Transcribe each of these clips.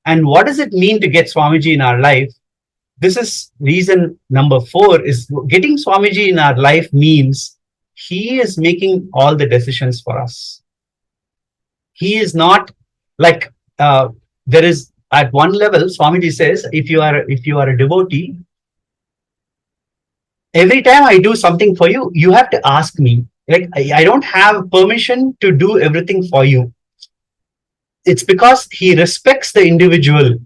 And what does it mean to get Swamiji in our life? This is reason number 4 is getting Swamiji in our life means he is making all the decisions for us. He is not like there is at one level. Swamiji says, if you are a devotee, every time I do something for you, you have to ask me. Like I don't have permission to do everything for you. It's because he respects the individual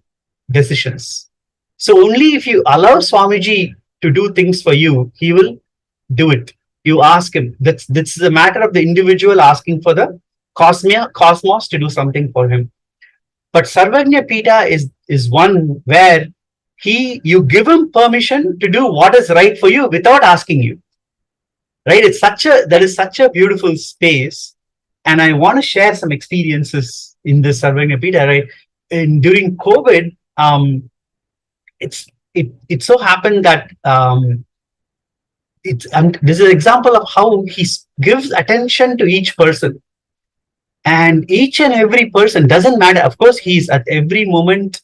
decisions. So only if you allow Swamiji to do things for you, he will do it. You ask him. This is a matter of the individual asking for the cosmos to do something for him. But Sarvagnapita is one where you give him permission to do what is right for you without asking you. Right? That is such a beautiful space. And I want to share some experiences in this Sarvagnapita, right? During COVID, it so happened that this is an example of how he gives attention to each person. And each and every person, doesn't matter. Of course, he's at every moment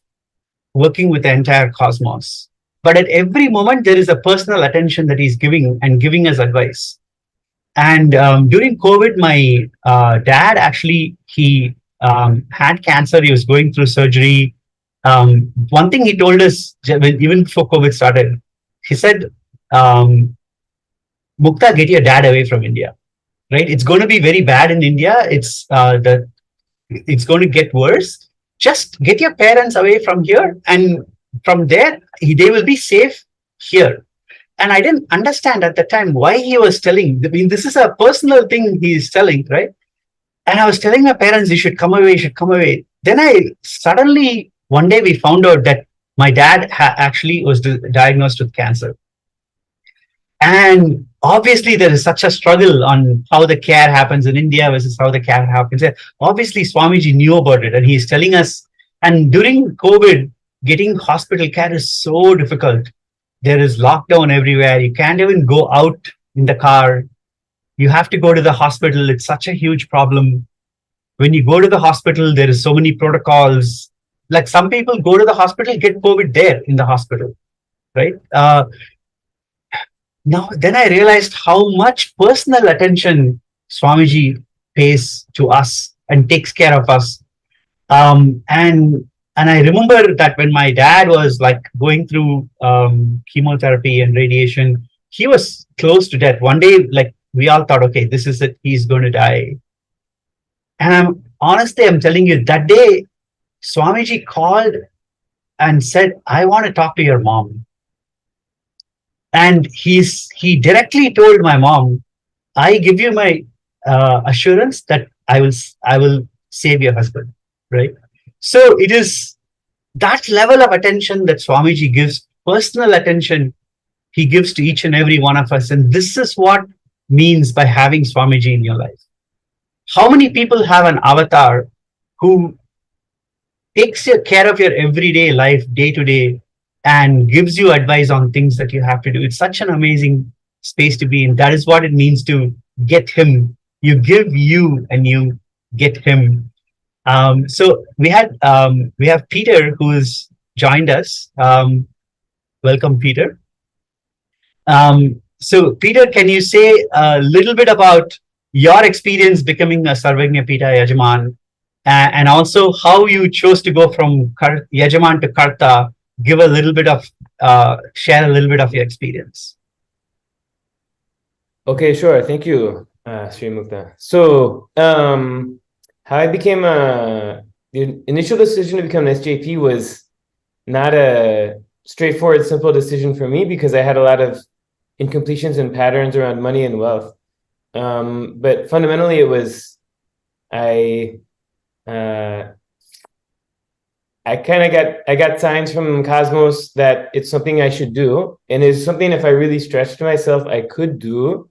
working with the entire cosmos. But at every moment, there is a personal attention that he's giving and giving us advice. And during COVID, my dad actually, he had cancer. He was going through surgery. One thing he told us, even before COVID started, he said, Mukta, get your dad away from India. Right? It's going to be very bad in India. It's going to get worse. Just get your parents away from here, and from there, they will be safe here. And I didn't understand at the time why he was telling. I mean, this is a personal thing he is telling, right? And I was telling my parents, you should come away, you should come away. Then suddenly, one day we found out that my dad actually was diagnosed with cancer. And obviously, there is such a struggle on how the care happens in India versus how the care happens here. Obviously, Swamiji knew about it, and he's telling us. And during COVID, getting hospital care is so difficult. There is lockdown everywhere. You can't even go out in the car. You have to go to the hospital. It's such a huge problem. When you go to the hospital, there is so many protocols. Like some people go to the hospital, get COVID there in the hospital, right? Now, then I realized how much personal attention Swamiji pays to us and takes care of us. And I remember that when my dad was like going through chemotherapy and radiation, he was close to death. One day, like we all thought, okay, this is it. He's going to die. And I'm telling you, that day, Swamiji called and said, I want to talk to your mom. And he directly told my mom, I give you my assurance that I will save your husband, right? So it is that level of attention that Swamiji gives, personal attention he gives to each and every one of us. And this is what means by having Swamiji in your life. How many people have an avatar who takes care of your everyday life, day to day, and gives you advice on things that you have to do? It's such an amazing space to be in. That is what it means to get him. You give you and you get him. So we have Peter who's joined us. Welcome, Peter. So Peter, can you say a little bit about your experience becoming a Sarvagnapita Yajaman, and also how you chose to go from Yajaman to Karta? Give a little bit of, share a little bit of your experience. Okay, sure. Thank you, Sri Mukta. So, how I became the initial decision to become an SJP was not a straightforward, simple decision for me because I had a lot of incompletions and patterns around money and wealth. But fundamentally, it was I got signs from Cosmos that it's something I should do, and it's something if I really stretched myself, I could do,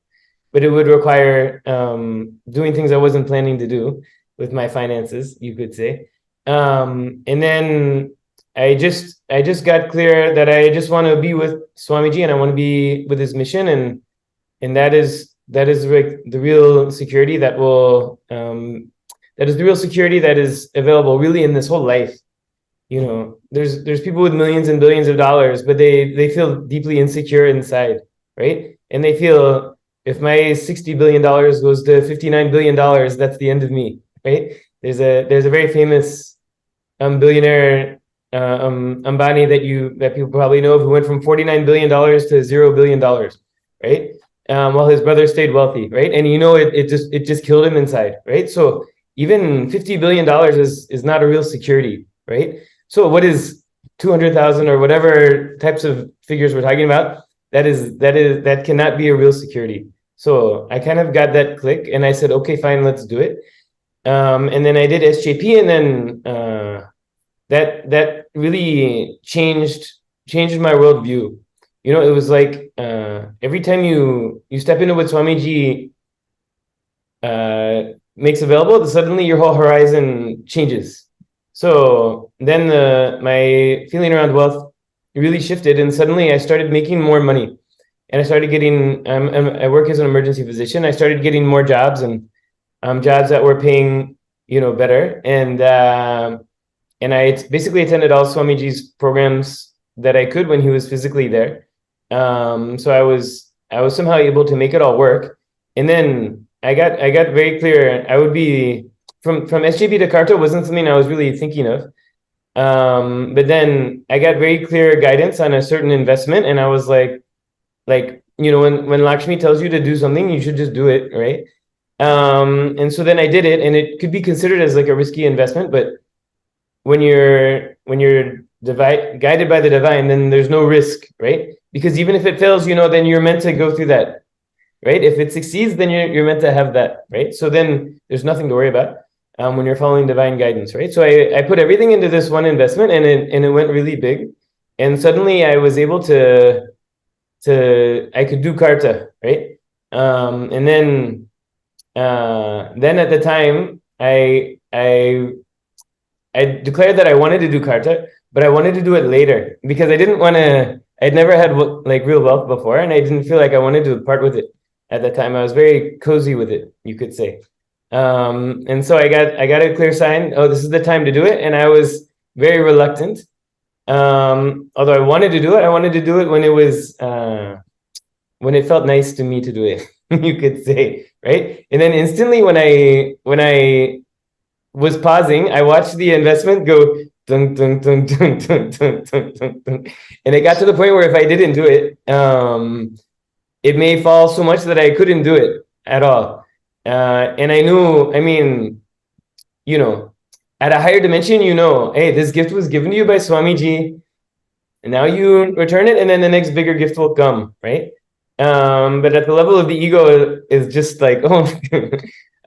but it would require doing things I wasn't planning to do with my finances, you could say. And then I just got clear that I just want to be with Swamiji and I want to be with his mission, and that is like the real security that will that is the real security that is available really in this whole life. there's people with millions and billions of dollars, but they feel deeply insecure inside, right? And they feel, if my $60 billion goes to $59 billion, that's the end of me, right? There's a very famous billionaire, Ambani, that people probably know of, who went from $49 billion to $0 billion, right? While his brother stayed wealthy, right? And it just killed him inside, right? So even $50 billion is not a real security, right? So what is 200,000 or whatever types of figures we're talking about? That cannot be a real security. So I kind of got that click, and I said, okay, fine, let's do it. And then I did SJP, and then that really changed my worldview. It was like every time you step into what Swamiji makes available, suddenly your whole horizon changes. So then my feeling around wealth really shifted, and suddenly I started making more money, and I started getting. I work as an emergency physician. I started getting more jobs, and jobs that were paying, better, and I basically attended all Swamiji's programs that I could when he was physically there. So I was somehow able to make it all work, and then I got very clear. I would be from SJP to Karta wasn't something I was really thinking of, but then I got very clear guidance on a certain investment, and I was like when Lakshmi tells you to do something, you should just do it, right? And so then I did it, and it could be considered as like a risky investment, but when you're guided by the divine, then there's no risk, right? Because even if it fails, then you're meant to go through that, right? If it succeeds, then you're meant to have that, right? So then there's nothing to worry about when you're following divine guidance, right? So I put everything into this one investment, and it went really big, and suddenly I was able to I could do Karta, right? And then at the time I declared that I wanted to do Karta, but I wanted to do it later because I didn't want to. I'd never had like real wealth before, and I didn't feel like I wanted to part with it at that time. I was very cozy with it, you could say. And so I got a clear sign. Oh, this is the time to do it, and I was very reluctant. Although I wanted to do it, when it was when it felt nice to me to do it, you could say, right? And then instantly when I was pausing, I watched the investment go dun, dun, dun, dun, dun, dun, dun, dun, dun. And it got to the point where if I didn't do it, it may fall so much that I couldn't do it at all. And I knew, at a higher dimension, hey, this gift was given to you by Swamiji, and now you return it, and then the next bigger gift will come, right? But at the level of the ego, is just like, oh,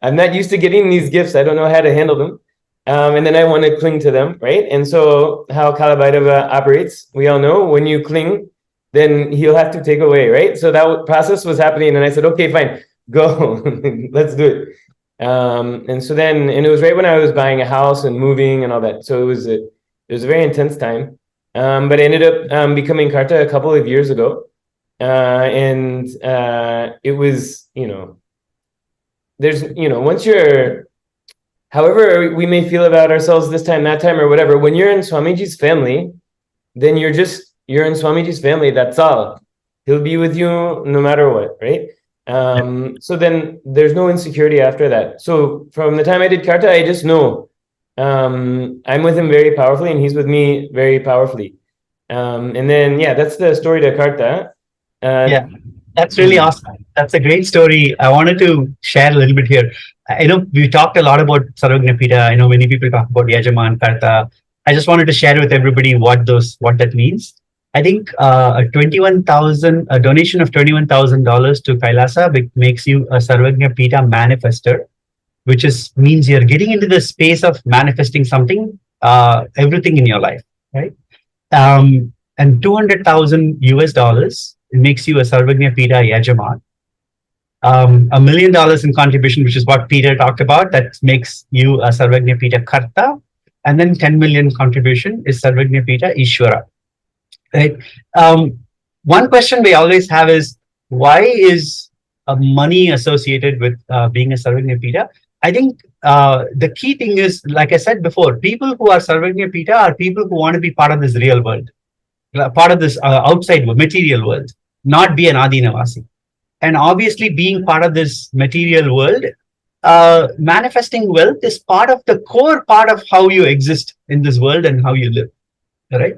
I'm not used to getting these gifts. I don't know how to handle them. And then I want to cling to them, right? And so how Kalabhairava operates, we all know, when you cling, then he'll have to take away, right? So that process was happening, and I said, okay, fine, go, let's do it. And so then, and it was right when I was buying a house and moving and all that. So it was a very intense time. But I ended up becoming Karta a couple of years ago. And it was, there's, once you're, however we may feel about ourselves this time, that time, or whatever, when you're in Swamiji's family, then you're in Swamiji's family, that's all. He'll be with you no matter what, right? So then there's no insecurity after that. So from the time I did Karta, I just know I'm with him very powerfully, and he's with me very powerfully. And then, yeah, that's the story to Karta. Yeah, that's really awesome. That's a great story. I wanted to share a little bit here. I know we talked a lot about Sarvagnapita. I know many people talk about Yajaman, Karta. I just wanted to share with everybody what that means. I think a donation of $21,000 to KAILASA makes you a Sarvagnapita manifester, which means you're getting into the space of manifesting something, everything in your life, right? And 200,000 US dollars, it makes you a Sarvagnapita Yajaman. $1 million in contribution, which is what Peter talked about, that makes you a Sarvagnapita Karta. And then 10 million contribution is Sarvagnapita Ishvara. Right. One question we always have is, why is money associated with being a Sarvagnapita? I think the key thing is, like I said before, people who are Sarvagnapita are people who want to be part of this real world, part of this outside world, material world, not be an Adinavasi. And obviously, being part of this material world, manifesting wealth is part of the core part of how you exist in this world and how you live, right?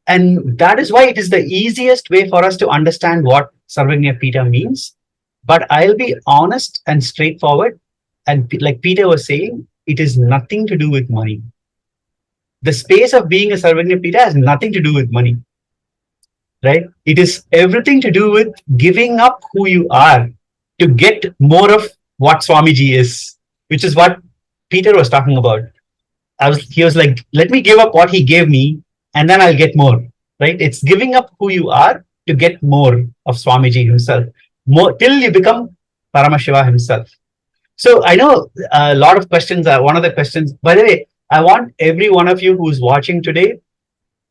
And that is why it is the easiest way for us to understand what Sarvagnapita means. But I'll be honest and straightforward. And like Peter was saying, it is nothing to do with money. The space of being a Sarvagnapita has nothing to do with money, right? It is everything to do with giving up who you are to get more of what Swamiji is, which is what Peter was talking about. He was like, let me give up what he gave me and then I'll get more, right? It's giving up who you are to get more of Swamiji himself, more till you become Paramashiva himself. So I know a lot of questions are one of the questions. By the way, I want every one of you who's watching today,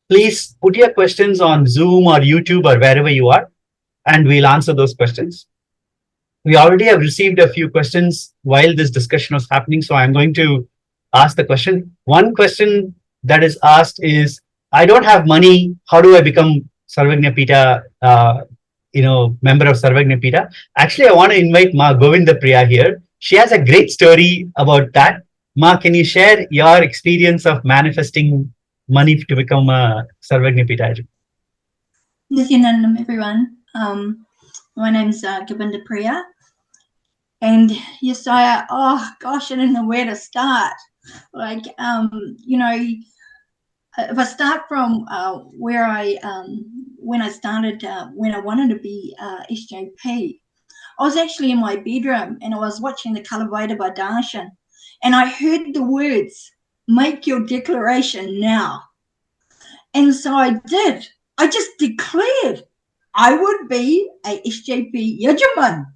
please put your questions on Zoom or YouTube or wherever you are, and we'll answer those questions. We already have received a few questions while this discussion was happening, so I'm going to ask the question. One question that is asked is, I don't have money. How do I become Sarvagnapita, member of Sarvagnapita? Actually, I want to invite Ma Govinda Priya here. She has a great story about that. Ma, can you share your experience of manifesting money to become a Sarvagnapita? Nithyananda, everyone. My name's Govinda Priya. And yes, oh gosh, I don't know where to start. Like, if I start from where when I wanted to be SJP, I was actually in my bedroom and I was watching the Kalavada by Darshan, and I heard the words, "Make your declaration now." And so I did. I just declared I would be a SJP Yajaman.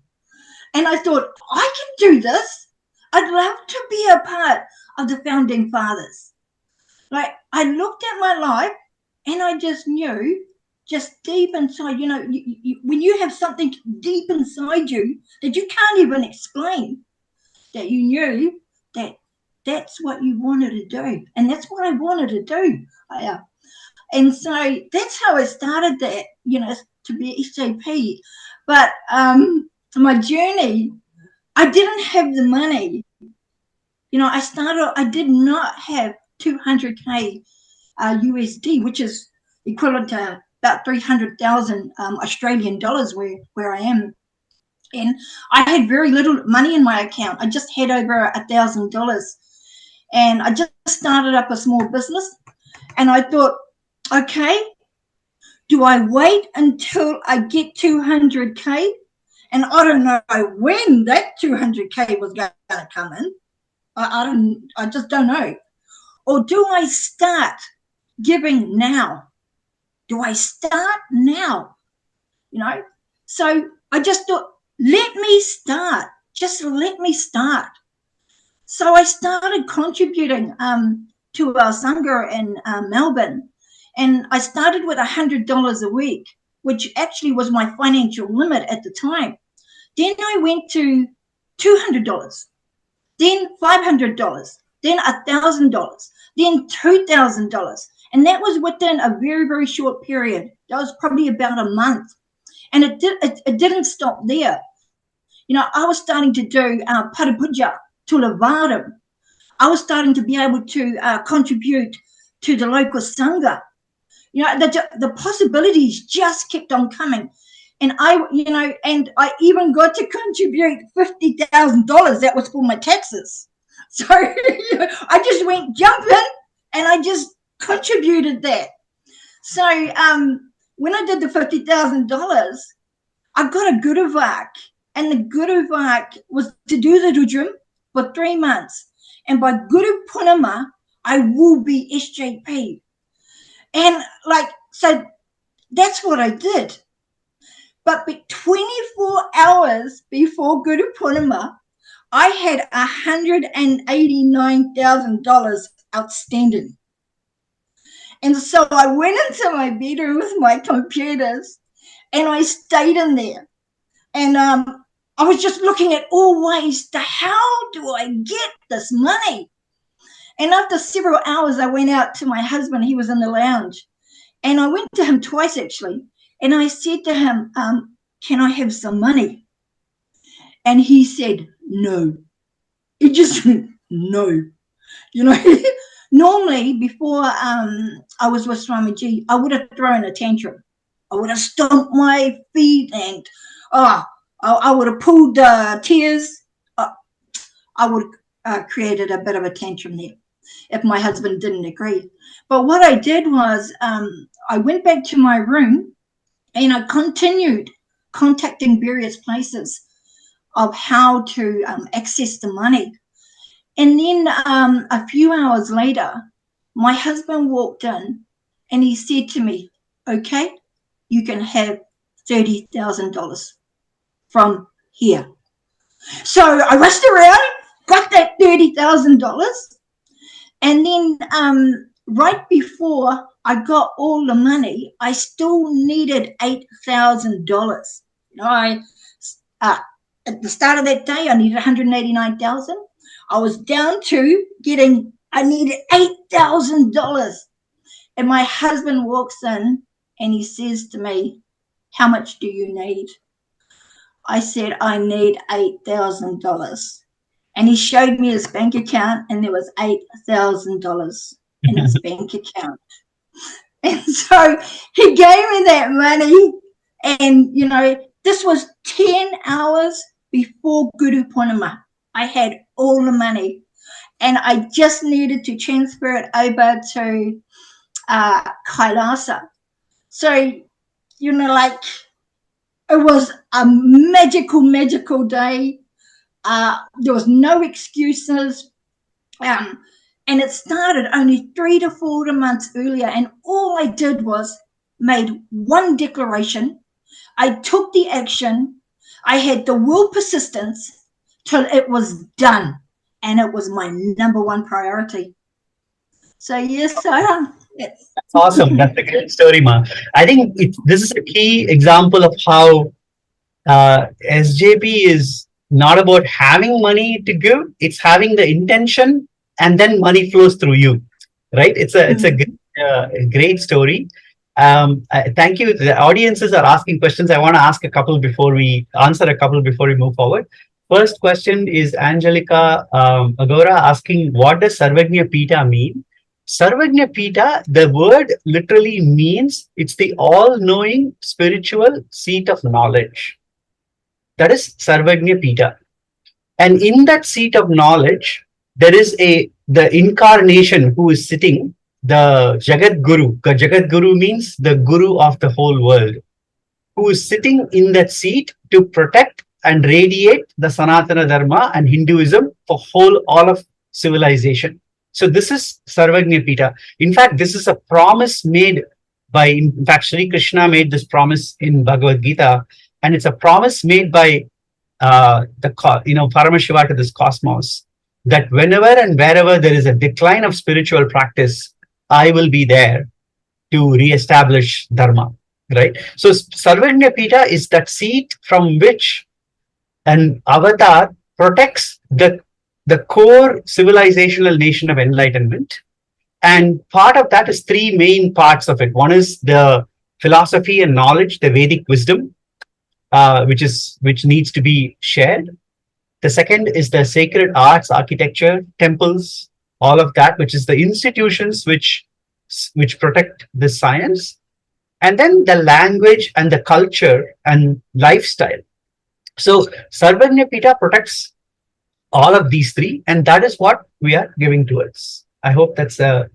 And I thought, I can do this. I'd love to be a part of the founding fathers. Like, I looked at my life and I just knew, just deep inside, when you have something deep inside you that you can't even explain, that you knew that that's what you wanted to do. And that's what I wanted to do. And so that's how I started that, to be SJP. But my journey, I didn't have the money. I did not have 200K USD, which is equivalent to about 300,000 Australian dollars where I am. And I had very little money in my account. I just had over $1,000. And I just started up a small business. And I thought, okay, do I wait until I get 200K? And I don't know when that 200K was going to come in. I just don't know. Or do I start giving now? Do I start now? So I just thought, let me start. Just let me start. So I started contributing to our Sangha in Melbourne. And I started with $100 a week, which actually was my financial limit at the time. Then I went to $200, then $500, then $1,000, then $2,000. And that was within a very, very short period. That was probably about a month. And it didn't stop there. I was starting to do Parapuja to Lavaram. I was starting to be able to contribute to the local Sangha. The possibilities just kept on coming. And I even got to contribute $50,000. That was for my taxes. So I just went jumping and I just contributed that. So when I did the $50,000, I got a Guruvak, and the Guruvak was to do the Rudram for 3 months. And by Guru Purnima, I will be SJP. And so that's what I did. But 24 hours before Guru Purnima, I had $189,000 outstanding. And so I went into my bedroom with my computers and I stayed in there. And I was just looking at all ways to how do I get this money? And after several hours, I went out to my husband. He was in the lounge. And I went to him twice, actually. And I said to him, can I have some money? And he said, no. He just, no. You know, normally before I was with Swamiji, I would have thrown a tantrum. I would have stomped my feet and I would have pulled tears. I would have created a bit of a tantrum there if my husband didn't agree. But what I did was I went back to my room and I continued contacting various places of how to access the money. And then a few hours later, my husband walked in and he said to me, okay, you can have $30,000 from here. So I rushed around, got that $30,000. And then right before I got all the money, I still needed $8,000. You know, at the start of that day, I needed $189,000. I was down to I needed $8,000. And my husband walks in and he says to me, how much do you need? I said, I need $8,000. And he showed me his bank account and there was $8,000 in his bank account. And so he gave me that money. And, you know, this was 10 hours before Guru Purnima. I had all the money and I just needed to transfer it over to KAILASA. So, you know, like it was a magical day. There was no excuses. And it started only 3 to 4 months earlier. And all I did was made one declaration. I took the action. I had the will persistence till it was done. And it was my number one priority. So, yes, That's awesome. That's a great story, Ma. I think this is a key example of how SJP is not about having money to give. It's having the intention and then money flows through you, right? It's a great story. Thank you. The audiences are asking questions. I want to answer a couple before we move forward. First question is Angelica Agora asking, what does Sarvagnapita mean? Sarvagnapita, the word literally means it's the all-knowing spiritual seat of knowledge. That is Sarvagnapita. And in that seat of knowledge, there is the incarnation who is sitting, the Jagat Guru. Jagat Guru means the Guru of the whole world, who is sitting in that seat to protect and radiate the Sanatana Dharma and Hinduism for all of civilization. So this is Sarvagnapita. In fact, this is a promise made in fact, Sri Krishna made this promise in Bhagavad Gita, and it's a promise made by Paramashiva to this cosmos, that whenever and wherever there is a decline of spiritual practice, I will be there to reestablish Dharma, right? So Sarvagnapita is that seat from which an avatar protects the core civilizational nation of enlightenment. And part of that is 3 main parts of it. One is the philosophy and knowledge, the Vedic wisdom, which needs to be shared. The second is the sacred arts, architecture, temples, all of that, which is the institutions which protect the science. And then the language and the culture and lifestyle. So Sarvagnapita protects all of these 3, and that is what we are giving towards. I hope that's a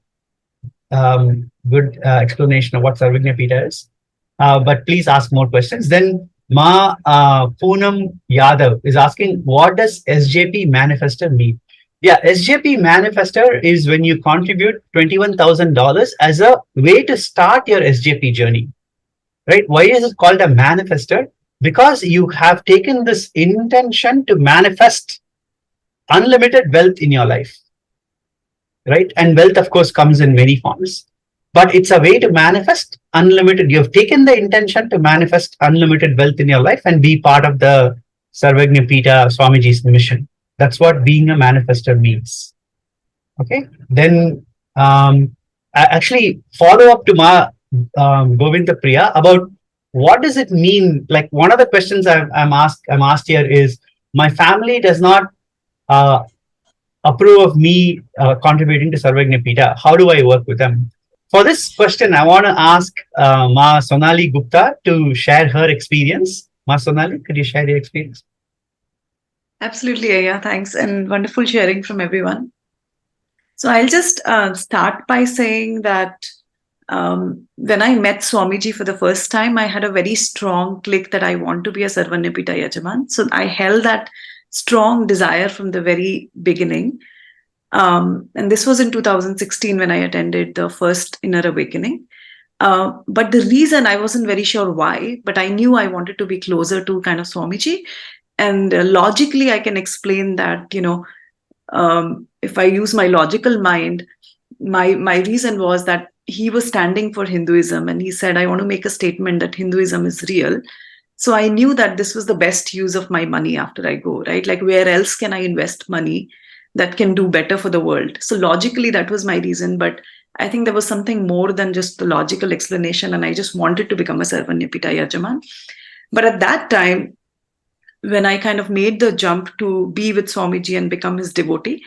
good explanation of what Sarvagnapita is. But please ask more questions. Then Ma Poonam Yadav is asking, what does SJP Manifester mean? Yeah, SJP Manifester is when you contribute $21,000 as a way to start your SJP journey, right? Why is it called a manifester? Because you have taken this intention to manifest unlimited wealth in your life, right? And wealth, of course, comes in many forms, but it's a way to manifest unlimited. You have taken the intention to manifest unlimited wealth in your life and be part of the Sarvagnapita Swamiji's mission. That's what being a manifester means. Okay. Then actually follow up to Govinda Priya about what does it mean. Like one of the questions I'm asked here is, my family does not uh, approve of me contributing to Sarvagnapita. How do I work with them? For this question, I want to ask Ma Sonali Gupta to share her experience. Ma Sonali, could you share your experience? Absolutely, Aya. Thanks, and wonderful sharing from everyone. So I'll just start by saying that when I met Swamiji for the first time, I had a very strong click that I want to be a Sarvagnapita Yajamans. So I held that strong desire from the very beginning. And this was in 2016 when I attended the first Inner Awakening. But the reason, I wasn't very sure why, but I knew I wanted to be closer to kind of Swamiji. And logically, I can explain that, if I use my logical mind, my reason was that he was standing for Hinduism, and he said, I want to make a statement that Hinduism is real. So I knew that this was the best use of my money after I go, right? Like, where else can I invest money that can do better for the world? So logically, that was my reason. But I think there was something more than just the logical explanation, and I just wanted to become a Sarvagnapita Yajaman. But at that time, when I kind of made the jump to be with Swamiji and become his devotee,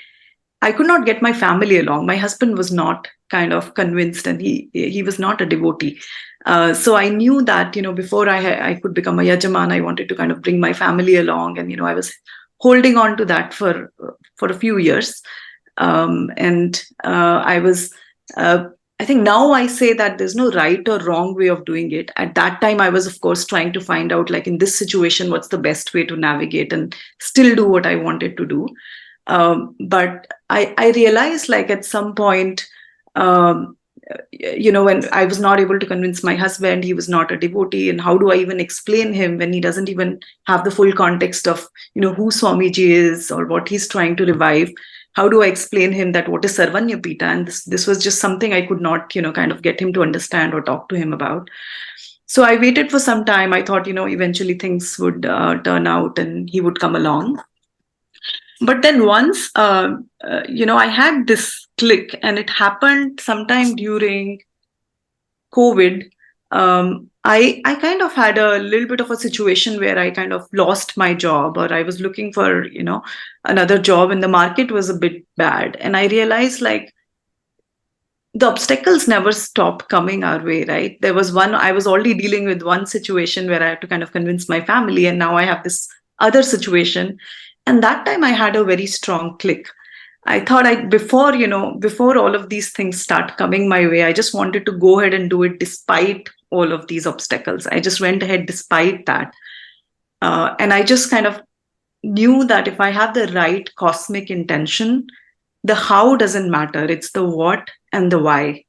I could not get my family along. My husband was not kind of convinced, and he was not a devotee. So I knew that, before I could become a Yajaman, I wanted to kind of bring my family along. And, I was holding on to that for a few years. I was, I think now I say that there's no right or wrong way of doing it. At that time, I was, of course, trying to find out, like, in this situation, what's the best way to navigate and still do what I wanted to do. But I realized, like, at some point, when I was not able to convince my husband, he was not a devotee, and how do I even explain him when he doesn't even have the full context of, who Swamiji is or what he's trying to revive? How do I explain him that what is Sarvagnapita? And this was just something I could not, kind of get him to understand or talk to him about. So I waited for some time. I thought, eventually things would turn out and he would come along. But then once, I had this click, and it happened sometime during COVID. I kind of had a little bit of a situation where I kind of lost my job, or I was looking for, another job, and the market was a bit bad. And I realized, like, the obstacles never stop coming our way, right? There was I was already dealing with one situation where I had to kind of convince my family, and now I have this other situation. And that time I had a very strong click. I thought before all of these things start coming my way, I just wanted to go ahead and do it despite all of these obstacles. I just went ahead despite that. And I just kind of knew that if I have the right cosmic intention, the how doesn't matter. It's the what and the why.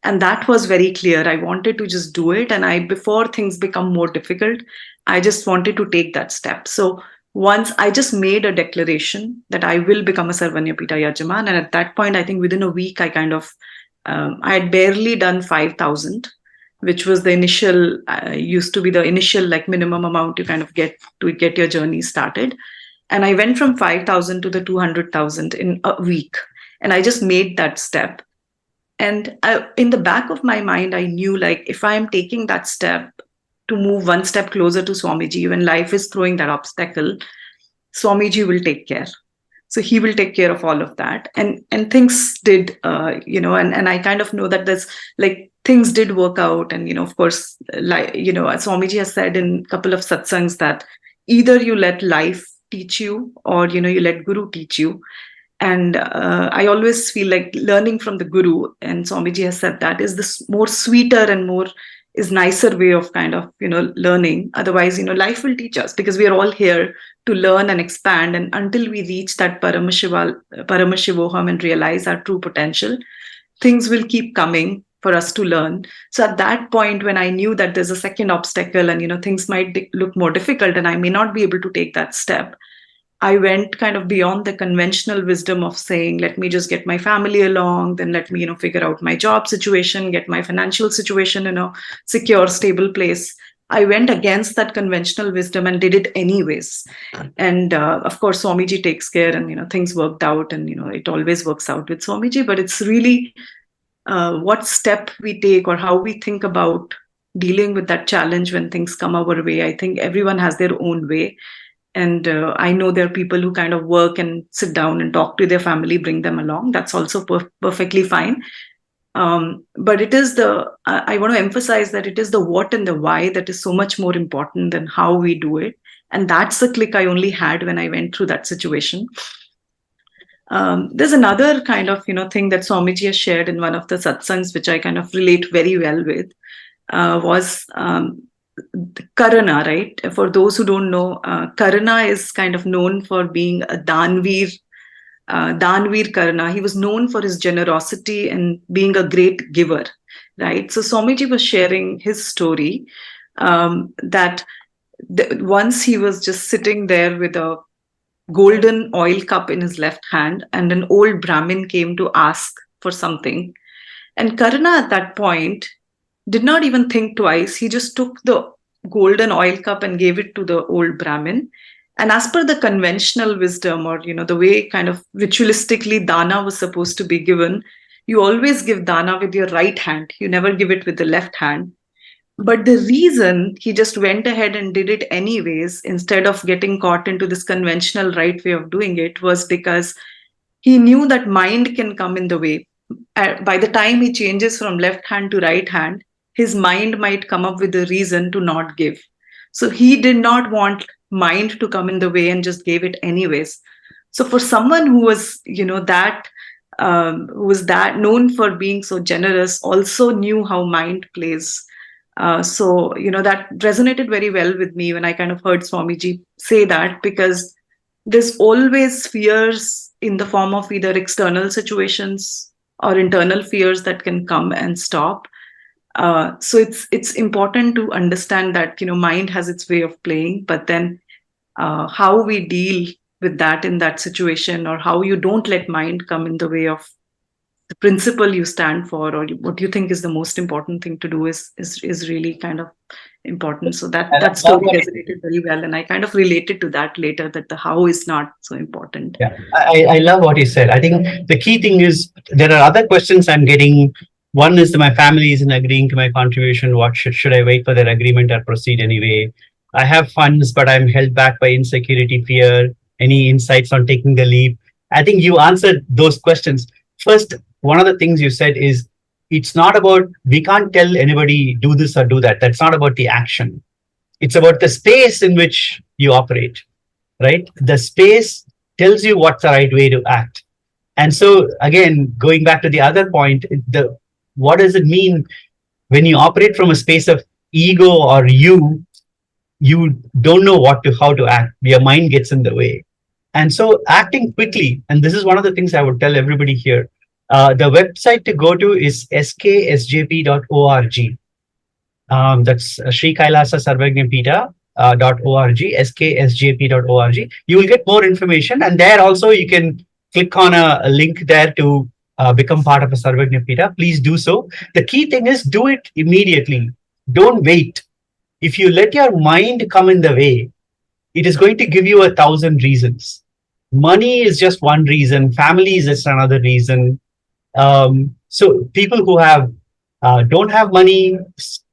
And that was very clear. I wanted to just do it. And before things become more difficult, I just wanted to take that step. So once I just made a declaration that I will become a Sarvagnapita Yajaman. And at that point, I think within a week, I kind of, I had barely done 5,000, which was the initial, used to be the initial, like, minimum amount you kind of get to get your journey started. And I went from 5,000 to the 200,000 in a week. And I just made that step. And in the back of my mind, I knew, like, if I am taking that step to move one step closer to Swamiji, when life is throwing that obstacle, Swamiji will take care. So he will take care of all of that. And things did, and I kind of know that there's, like, things did work out. And, of course, like, Swamiji has said in a couple of satsangs that either you let life teach you, or, you let Guru teach you. And I always feel like learning from the Guru, and Swamiji has said that, is this more sweeter and more is nicer way of kind of, learning. Otherwise, life will teach us, because we are all here to learn and expand. And until we reach that Paramashivoham and realize our true potential, things will keep coming for us to learn. So at that point, when I knew that there's a second obstacle and, things might look more difficult and I may not be able to take that step, I went kind of beyond the conventional wisdom of saying, let me just get my family along, then let me, figure out my job situation, get my financial situation in a secure, stable place. I went against that conventional wisdom and did it anyways. And of course, Swamiji takes care, and things worked out, and it always works out with Swamiji. But it's really what step we take or how we think about dealing with that challenge when things come our way. I think everyone has their own way. And I know there are people who kind of work and sit down and talk to their family, bring them along. That's also perfectly fine. But it is I want to emphasize that it is the what and the why that is so much more important than how we do it. And that's the click I only had when I went through that situation. There's another kind of, thing that Swamiji has shared in one of the satsangs, which I kind of relate very well with, was Karna, right? For those who don't know, Karna is kind of known for being a Danveer Karna. He was known for his generosity and being a great giver, right? So Swamiji was sharing his story that once he was just sitting there with a golden oil cup in his left hand, and an old Brahmin came to ask for something. And Karna at that point did not even think twice. He just took the golden oil cup and gave it to the old Brahmin. And as per the conventional wisdom, or the way kind of ritualistically dana was supposed to be given, you always give dana with your right hand. You never give it with the left hand. But the reason he just went ahead and did it anyways, instead of getting caught into this conventional right way of doing it, was because he knew that mind can come in the way. By the time he changes from left hand to right hand, his mind might come up with a reason to not give. So he did not want mind to come in the way and just gave it anyways. So for someone who was, that known for being so generous, also knew how mind plays. So that resonated very well with me when I kind of heard Swamiji say that, because there's always fears in the form of either external situations or internal fears that can come and stop. So it's important to understand that mind has its way of playing, but then how we deal with that in that situation, or how you don't let mind come in the way of the principle you stand for, or what you think is the most important thing to do is really kind of important. So that story resonated very well, and I kind of related to that later, that the how is not so important. Yeah, I love what you said. I think the key thing is there are other questions I'm getting. One is that my family isn't agreeing to my contribution. What should I wait for their agreement or proceed anyway? I have funds, but I'm held back by insecurity, fear. Any insights on taking the leap? I think you answered those questions. First, one of the things you said is it's not about, we can't tell anybody do this or do that. That's not about the action. It's about the space in which you operate, right? The space tells you what's the right way to act. And so again, going back to the other point, what does it mean when you operate from a space of ego or you don't know how to act. Your mind gets in the way. And so acting quickly, and this is one of the things I would tell everybody here, the website to go to is sksjp.org. That's Sri KAILASA Sarvagnapita .org, sksjp.org. You will get more information, and there also you can click on a link there to become part of a Sarvagnapita. Please do so. The key thing is do it immediately. Don't wait. If you let your mind come in the way, it is going to give you 1,000 reasons. Money is just one reason. Family is just another reason. So people who don't have money,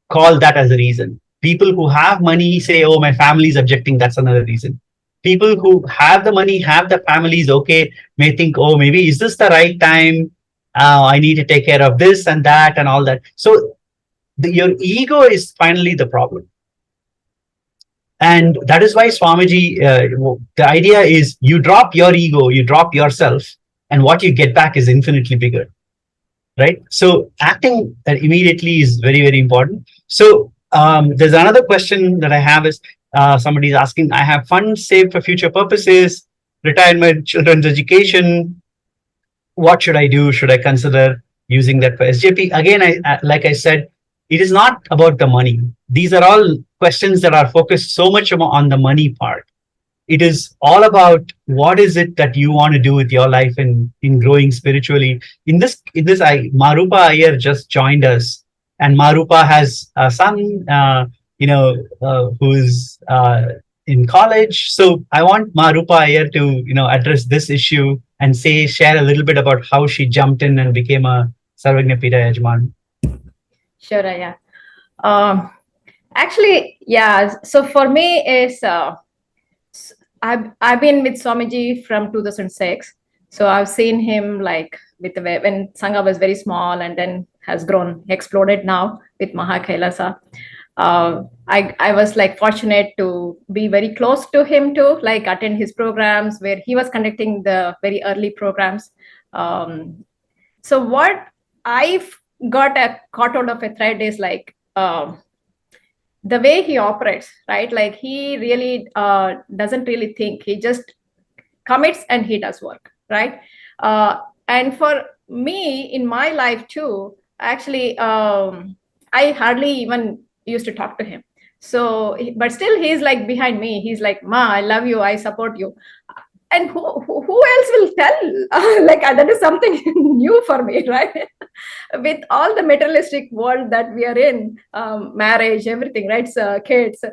call that as a reason. People who have money say, oh, my family is objecting. That's another reason. People who have the money, have the families, okay, may think, oh, maybe is this the right time? I need to take care of this and that and all that. So your ego is finally the problem. And that is why Swamiji, the idea is you drop your ego, you drop yourself, and what you get back is infinitely bigger, right? So acting immediately is very, very important. So there's another question that I have is, somebody's asking, I have funds saved for future purposes, retirement, children's education. What should I do? Should I consider using that for SJP? Again, like I said, it is not about the money. These are all questions that are focused so much on the money part. It is all about what is it that you want to do with your life in growing spiritually. In this, Marupa Iyer just joined us, and Marupa has a son. who's in college. So I want Marupa Iyer to, address this issue and share a little bit about how she jumped in and became a Sarvagnapita Yajman. Sure, yeah. Actually, yeah. So for me, I've been with Swamiji from 2006. So I've seen him like when Sangha was very small and then has grown, exploded now with KAILASA. I was like fortunate to be very close to him too, like attend his programs where he was conducting the very early programs. So what I've got caught out of a thread is like the way he operates, right? Like he really doesn't really think. He just commits and he does work, right? And for me in my life too, actually, I hardly even used to talk to him. So, but still he's like behind me. He's like, Ma, I love you. I support you. And who else will tell? Like that is something new for me, right? With all the materialistic world that we are in, marriage, everything, right? So, kids,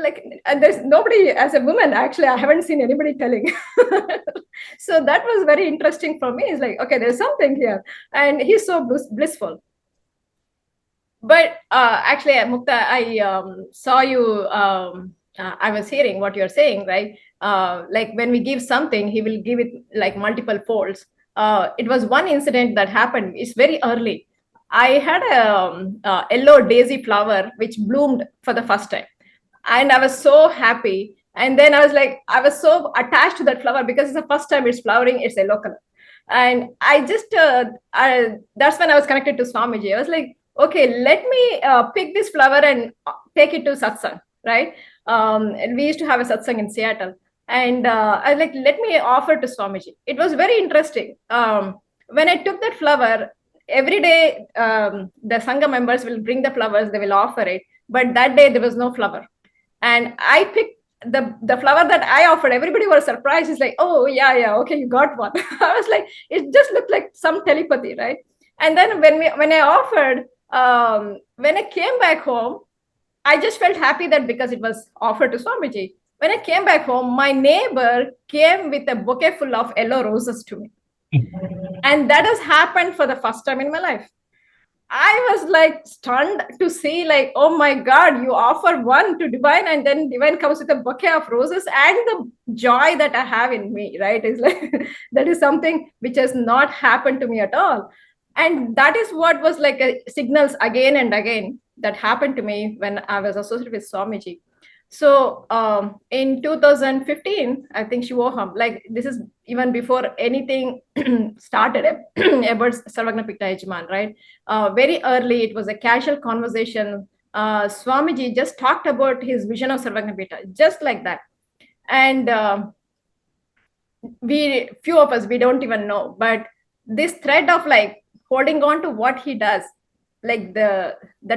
like there's nobody as a woman. Actually, I haven't seen anybody telling. So that was very interesting for me. It's like, okay, there's something here, and he's so blissful. But actually, Mukta, I saw you. I was hearing what you're saying, right? Like when we give something, he will give it like multiple folds. It was one incident that happened. It's very early. I had a yellow daisy flower which bloomed for the first time, and I was so happy. And then I was so attached to that flower because it's the first time it's flowering. It's yellow color, and I just that's when I was connected to Swamiji. I was like, okay, let me pick this flower and take it to satsang, right? And we used to have a satsang in Seattle. And I was like, let me offer to Swamiji. It was very interesting. When I took that flower, every day the Sangha members will bring the flowers, they will offer it. But that day there was no flower. And I picked the flower that I offered. Everybody was surprised. It's like, oh, yeah, okay, you got one. I was like, it just looked like some telepathy, right? And then when I offered, when I came back home, I just felt happy that because it was offered to Swamiji. When I came back home, my neighbor came with a bouquet full of yellow roses to me. And that has happened for the first time in my life. I was like stunned to see like, oh my God, you offer one to divine and then divine comes with a bouquet of roses, and the joy that I have in me, right? Is like, that is something which has not happened to me at all. And that is what was like signals again and again that happened to me when I was associated with Swamiji. So in 2015, I think Shivoham, like this is even before anything started about Sarvagnapita Yajamans, right? Very early, it was a casual conversation. Swamiji just talked about his vision of Sarvagnapita, just like that. And few of us, we don't even know, but this thread of like holding on to what he does, like the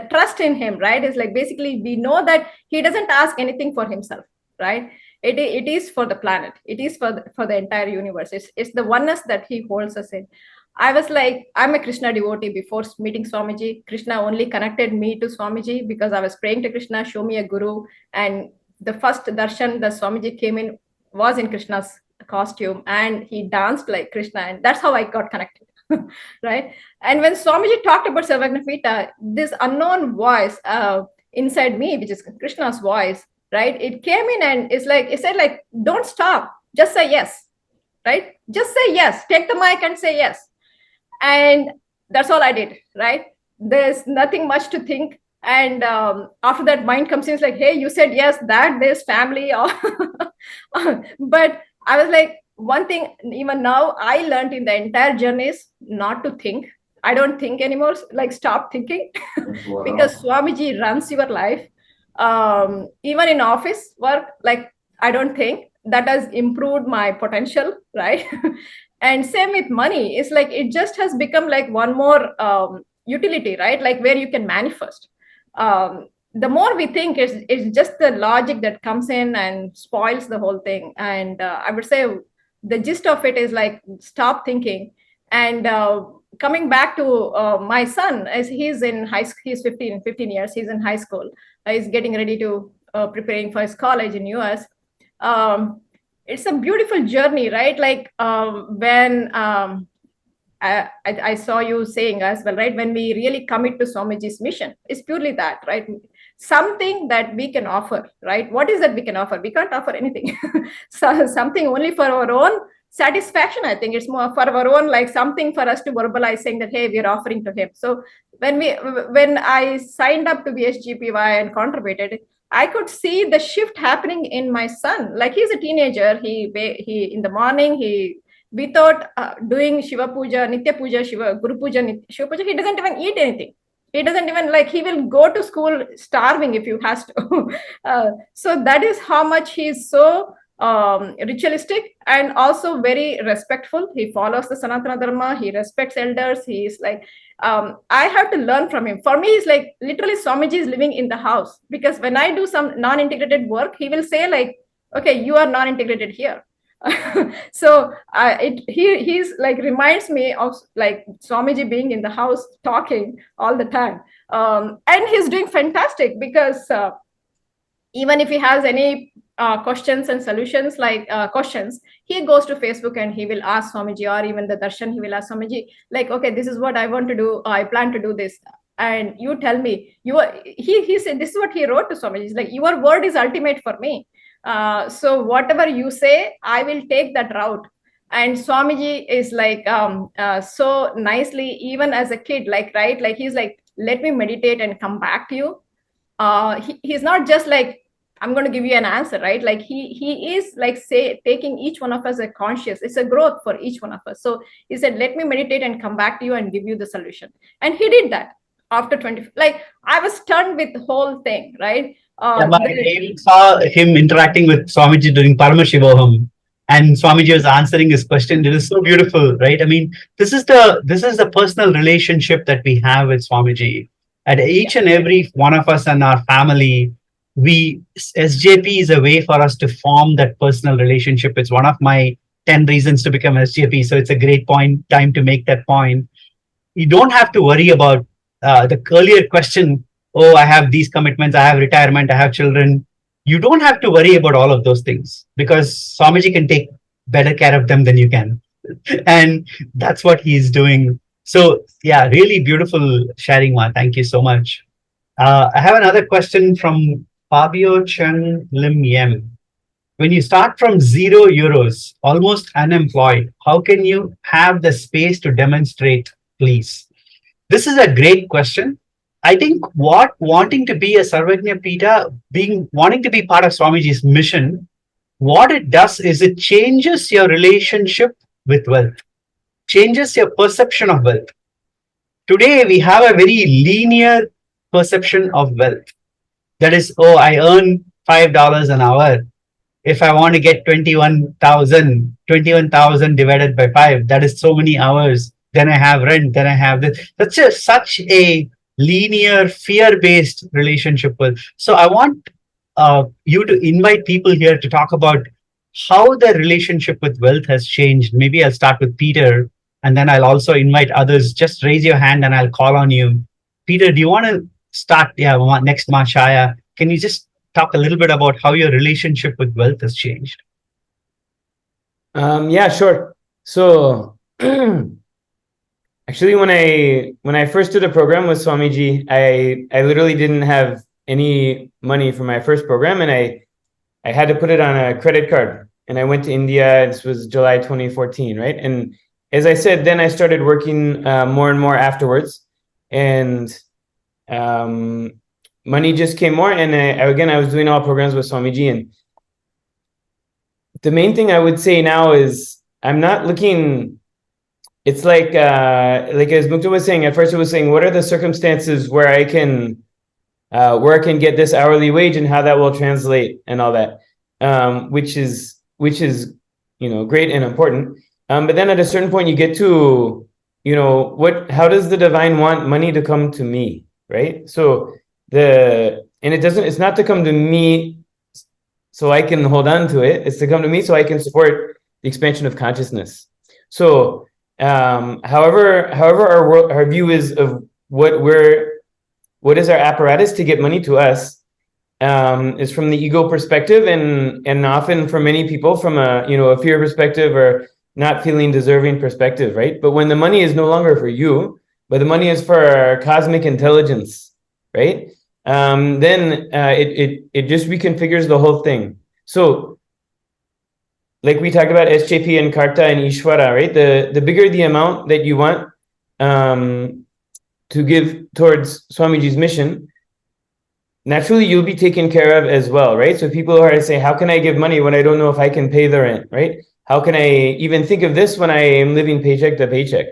trust in him, right, is like basically we know that he doesn't ask anything for himself, right? It is for the planet, it is for the entire universe. It's the oneness that he holds us in. I was like, I'm a Krishna devotee. Before meeting Swamiji, Krishna only connected me to Swamiji because I was praying to Krishna, show me a guru. And the first darshan that Swamiji came in was in Krishna's costume, and he danced like Krishna, and that's how I got connected. Right? And when Swamiji talked about Sarvagnapita, this unknown voice inside me, which is Krishna's voice, right? It came in and it said like, don't stop, just say yes, right? Just say yes, take the mic and say yes. And that's all I did, right? There's nothing much to think. And after that, mind comes in, it's like, hey, you said yes, that there's family. But I was like, one thing, even now, I learned in the entire journey is not to think. I don't think anymore, like stop thinking. Because Swamiji runs your life. Even in office work, like I don't think. That has improved my potential, right? And same with money. It's like it just has become like one more utility, right? Like where you can manifest. The more we think, it's just the logic that comes in and spoils the whole thing. And I would say the gist of it is like stop thinking. And coming back to my son, as he's in high school, he's 15 years, he's in high school, he's getting ready to preparing for his college in US. It's a beautiful journey, right? Like when I saw you saying as well, right? When we really commit to Swamiji's mission, it's purely that, right? Something that we can offer, right? What is that we can offer? We can't offer anything. So something only for our own satisfaction. I think it's more for our own, like something for us to verbalize, saying that, hey, we're offering to him. So when I signed up to be SGPY and contributed, I could see the shift happening in my son. Like he's a teenager. He in the morning, without doing Shiva Puja, Nitya Puja, Guru Puja, Shiva Puja, he doesn't even eat anything. He doesn't even, like, he will go to school starving if he has to. So that is how much he's so ritualistic and also very respectful. He follows the Sanatana Dharma. He respects elders. He is like, I have to learn from him. For me, it's like literally Swamiji is living in the house, because when I do some non-integrated work, he will say like, okay, you are non-integrated here. So he's like reminds me of like Swamiji being in the house talking all the time, and he's doing fantastic, because even if he has any questions and solutions, like questions, he goes to Facebook and he will ask Swamiji, or even the darshan, he will ask Swamiji, like, okay, this is what I want to do, I plan to do this, and you tell me. He said, this is what he wrote to Swamiji, he's like, your word is ultimate for me. So whatever you say, I will take that route. And Swamiji is like so nicely, even as a kid, like, right, like he's like, let me meditate and come back to you. He's not just like, I'm going to give you an answer, right? Like he is like, say, taking each one of us a conscious, it's a growth for each one of us. So he said, let me meditate and come back to you and give you the solution. And he did that after 20, like I was stunned with the whole thing, right? I saw him interacting with Swamiji during Paramashivam, and Swamiji was answering his question. It is so beautiful, right? I mean, this is the personal relationship that we have with Swamiji. At each and every one of us and our family, SJP is a way for us to form that personal relationship. It's one of my 10 reasons to become SJP. So it's a great time to make that point. You don't have to worry about the earlier question. Oh, I have these commitments, I have retirement, I have children. You don't have to worry about all of those things, because Swamiji can take better care of them than you can. And that's what he's doing. So yeah, really beautiful sharing, Ma. Thank you so much. I have another question from Fabio Chen Lim Yem. When you start from €0, almost unemployed, how can you have the space to demonstrate, please? This is a great question. I think wanting to be a Sarvagnapita, wanting to be part of Swamiji's mission, what it does is it changes your relationship with wealth, changes your perception of wealth. Today, we have a very linear perception of wealth. That is, oh, I earn $5 an hour. If I want to get 21,000 divided by 5, that is so many hours. Then I have rent, then I have this. That's just such a linear, fear-based relationship with. So I want you to invite people here to talk about how their relationship with wealth has changed. Maybe I'll start with Peter, and then I'll also invite others. Just raise your hand and I'll call on you. Peter, do you want to start? Yeah, next, Mashaya. Can you just talk a little bit about how your relationship with wealth has changed? Yeah, sure. So actually, when I first did a program with Swamiji, I literally didn't have any money for my first program, and I had to put it on a credit card. And I went to India. This was July 2014, right? And as I said, then I started working more and more afterwards, and money just came more. And I was doing all programs with Swamiji. And the main thing I would say now is I'm not looking. It's like as Mukta was saying, at first it was saying, what are the circumstances where I can get this hourly wage and how that will translate and all that, which is great and important. But then at a certain point you get to, how does the divine want money to come to me, right? So it's not to come to me so I can hold on to it. It's to come to me so I can support the expansion of consciousness. So However, our view is of what is our apparatus to get money to us, is from the ego perspective, and often for many people from a fear perspective or not feeling deserving perspective, right? But when the money is no longer for you, but the money is for our cosmic intelligence, right? Then it just reconfigures the whole thing. So, like we talked about SJP and Karta and Ishvara, right? The bigger the amount that you want to give towards Swamiji's mission, naturally you'll be taken care of as well, right? So people are saying, how can I give money when I don't know if I can pay the rent, right? How can I even think of this when I am living paycheck to paycheck?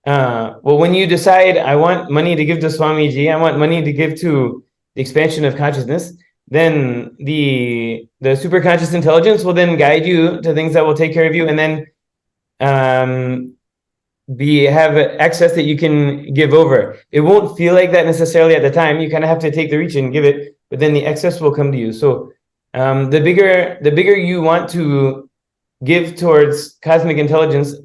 Well, when you decide, I want money to give to Swamiji, I want money to give to the expansion of consciousness, then the superconscious intelligence will then guide you to things that will take care of you, and then have access that you can give over. It won't feel like that necessarily at the time. You kind of have to take the reach and give it, but then the excess will come to you. So the bigger you want to give towards cosmic intelligence,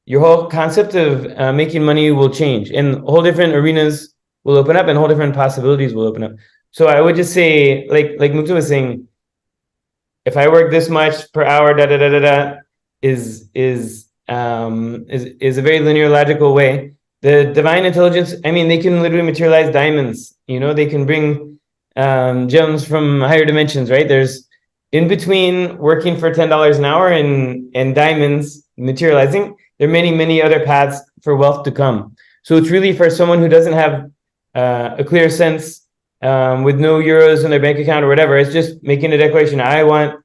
your whole concept of making money will change, and whole different arenas will open up, and whole different possibilities will open up. So I would just say, like Mukta was saying, if I work this much per hour, is a very linear, logical way. The divine intelligence, I mean, they can literally materialize diamonds. They can bring gems from higher dimensions, right? There's in between working for $10 an hour and diamonds materializing. There are many, many other paths for wealth to come. So it's really for someone who doesn't have a clear sense, with no euros in their bank account or whatever. It's just making a declaration. I want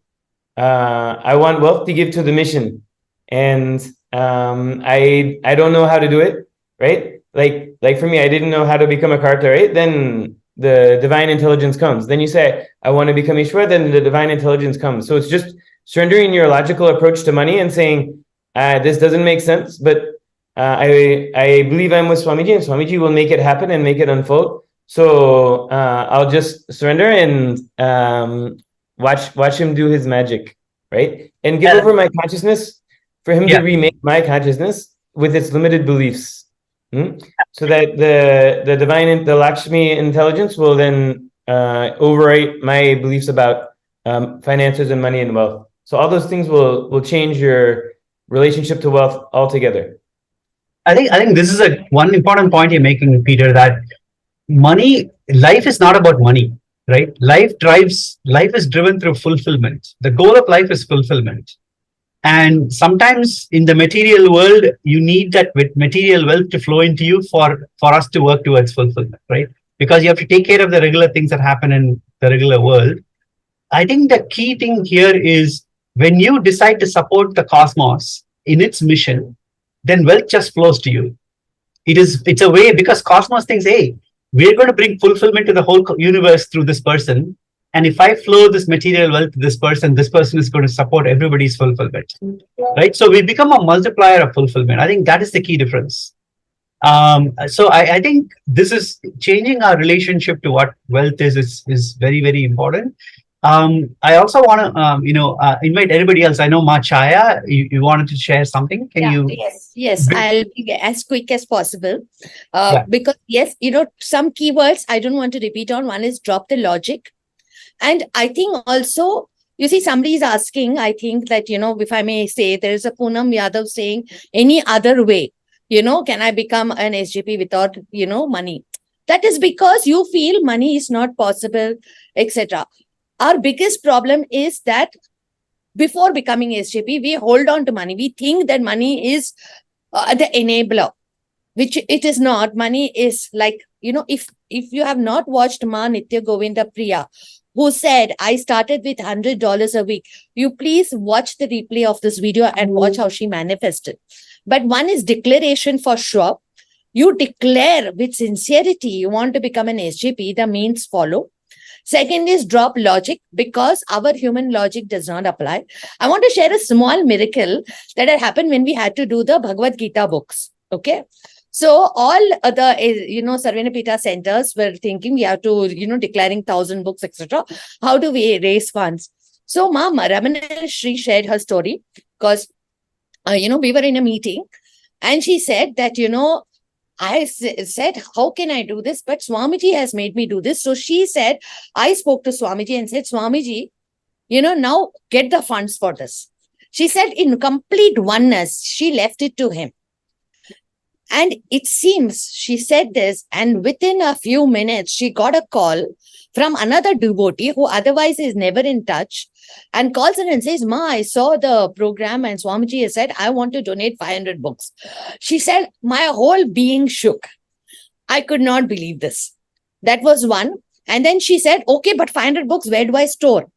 wealth to give to the mission, and I don't know how to do it, right? Like for me, I didn't know how to become a karta, right? Then the divine intelligence comes. Then you say, I want to become Ishwar, then the divine intelligence comes. So it's just surrendering your logical approach to money and saying, this doesn't make sense, but I believe I'm with Swamiji, and Swamiji will make it happen and make it unfold. So I'll just surrender and watch him do his magic, right? And give over my consciousness for him to remake my consciousness with its limited beliefs. So that the divine, the Lakshmi intelligence will then overwrite my beliefs about finances and money and wealth. So all those things will change your relationship to wealth altogether. I think this is one important point you're making, Peter, that life is not about money, right? Life is driven through fulfillment. The goal of life is fulfillment. And sometimes in the material world, you need that material wealth to flow into you for us to work towards fulfillment, right? Because you have to take care of the regular things that happen in the regular world. I think the key thing here is when you decide to support the cosmos in its mission, then wealth just flows to you. It's a way, because cosmos thinks, hey, we're going to bring fulfillment to the whole universe through this person. And if I flow this material wealth to this person is going to support everybody's fulfillment, right? So we become a multiplier of fulfillment. I think that is the key difference. So I think this is changing our relationship to what wealth is very, very important. I also want to, invite everybody else. I know Machaya, you wanted to share something. Can you? Yes, I'll be as quick as possible. Because some keywords I don't want to repeat on. One is drop the logic. And I think also, you see, somebody is asking, I think that, if I may say, there is a Poonam Yadav saying, any other way, can I become an SJP without, money? That is because you feel money is not possible, etc. Our biggest problem is that before becoming SJP, we hold on to money. We think that money is the enabler, which it is not. Money is like, if you have not watched Ma Nitya Govinda Priya, who said, I started with $100 a week. You please watch the replay of this video and watch how she manifested. But one is declaration for sure. You declare with sincerity you want to become an SJP, the means follow. Second is drop logic, because our human logic does not apply. I want to share a small miracle that had happened when we had to do the Bhagavad Gita books. Okay. So all the, Sarvagnapita centers were thinking we have to, declaring 1,000 books, etc. How do we raise funds? So Ramana Shri shared her story because, we were in a meeting And she said that, I said, how can I do this? But Swamiji has made me do this. So she said, I spoke to Swamiji and said, Swamiji, now get the funds for this. She said in complete oneness, she left it to him. And it seems she said this, and within a few minutes, she got a call from another devotee who otherwise is never in touch, and calls her and says, Ma, I saw the program and Swamiji has said, I want to donate 500 books. She said, my whole being shook. I could not believe this. That was one. And then she said, okay, but 500 books, where do I store?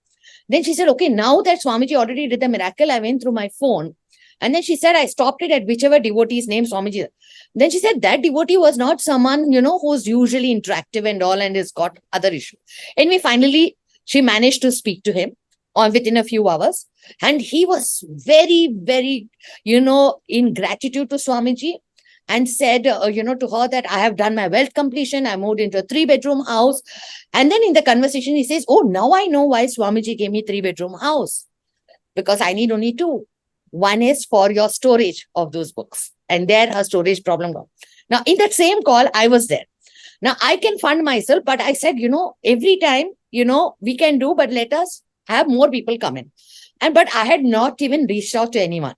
Then she said, okay, now that Swamiji already did the miracle, I went through my phone. And then she said, I stopped it at whichever devotee's name Swamiji. Then she said that devotee was not someone, who's usually interactive and all and has got other issues. Anyway, finally, she managed to speak to him within a few hours. And he was very, very, in gratitude to Swamiji, and said, to her that I have done my wealth completion. I moved into a 3-bedroom house. And then in the conversation, he says, oh, now I know why Swamiji gave me 3-bedroom house. Because I need only 2. One is for your storage of those books. And there her storage problem gone. Now, in that same call, I was there. Now, I can fund myself, but I said, every time, we can do, but let us have more people come in. But I had not even reached out to anyone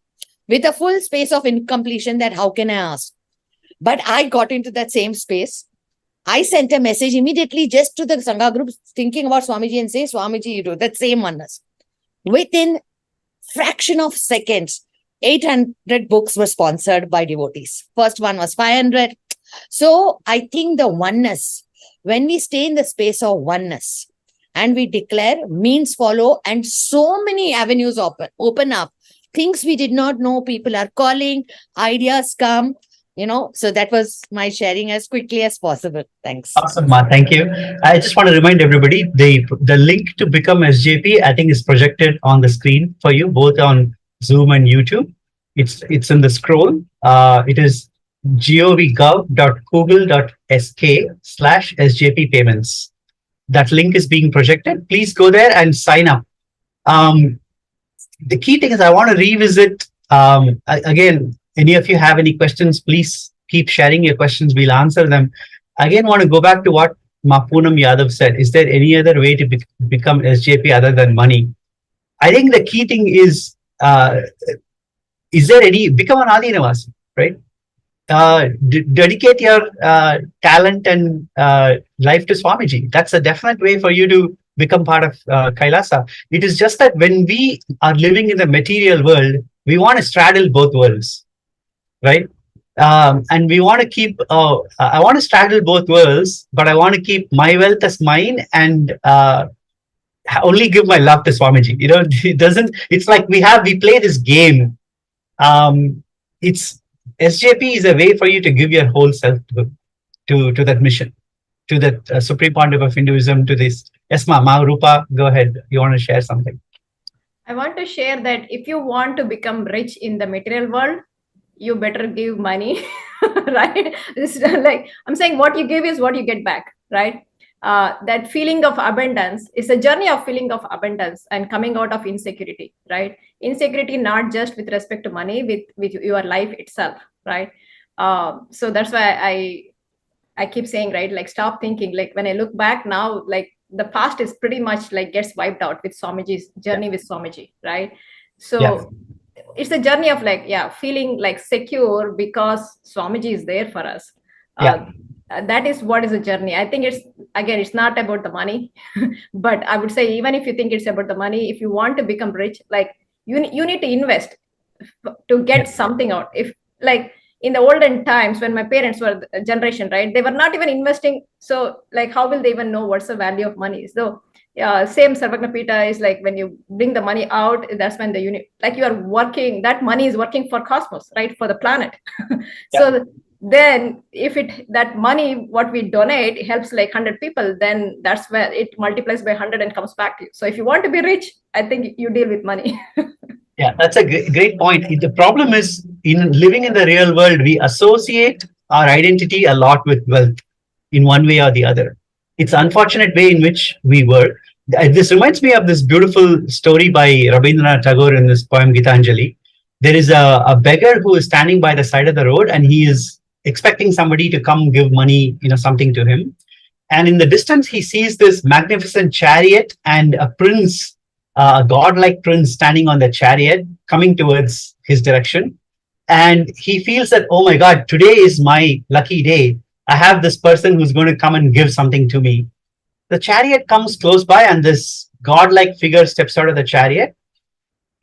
with a full space of incompletion that how can I ask? But I got into that same space. I sent a message immediately just to the Sangha group thinking about Swamiji and say, Swamiji, you do that same oneness. Within fraction of seconds, 800 books were sponsored by devotees. First one was 500. So I think the oneness, when we stay in the space of oneness and we declare, means follow, and so many avenues open up. Things we did not know, people are calling, ideas come, so that was my sharing as quickly as possible. Thanks. Awesome, Ma. Thank you. I just want to remind everybody, the link to become SJP, I think is projected on the screen for you, both on Zoom and YouTube. It's in the scroll. It is govgov.google.sk/SJP payments. That link is being projected. Please go there and sign up. The key thing is I want to revisit, again, any of you have any questions, please keep sharing your questions. We'll answer them. Again, want to go back to what Ma Poonam Yadav said. Is there any other way to become SJP other than money? I think the key thing is there any, become an Adinavasi, right? Dedicate your talent and life to Swamiji. That's a definite way for you to become part of Kailasa. It is just that when we are living in the material world, we want to straddle both worlds, right? And we want to keep, I want to straddle both worlds, but I want to keep my wealth as mine and only give my love to Swamiji. It's like we play this game. SJP is a way for you to give your whole self to that mission, to the Supreme Pontiff of Hinduism, to this. Yes, Ma Rupa, go ahead. You want to share something? I want to share that if you want to become rich in the material world, you better give money, right? It's like I'm saying, what you give is what you get back, right? That feeling of abundance is a journey of feeling of abundance and coming out of insecurity, right? Insecurity not just with respect to money, with your life itself, right? So that's why I keep saying, right, like stop thinking. Like when I look back now, like the past is pretty much like gets wiped out with Swamiji's journey with Swamiji, right? So it's a journey of like, feeling like secure because Swamiji is there for us. That is what is a journey. I think it's not about the money, but I would say even if you think it's about the money, if you want to become rich, like you need to invest to get something out. If like in the olden times when my parents were a generation, right, they were not even investing. So like, how will they even know what's the value of money? So same Sarvagnapita is like when you bring the money out, that's when the unit, like you are working, that money is working for cosmos, right, for the planet. So then if that money, what we donate helps like 100 people, then that's where it multiplies by 100 and comes back to you. So if you want to be rich, I think you deal with money. Yeah, that's a great point. The problem is in living in the real world, we associate our identity a lot with wealth in one way or the other. It's an unfortunate way in which we work. This reminds me of this beautiful story by Rabindranath Tagore in this poem Gitanjali. there is a beggar who is standing by the side of the road, and he is expecting somebody to come give money, something to him. And in the distance, he sees this magnificent chariot and a prince, a godlike prince standing on the chariot coming towards his direction. And he feels that, oh my God, today is my lucky day. I have this person who's going to come and give something to me. The chariot comes close by, and this godlike figure steps out of the chariot.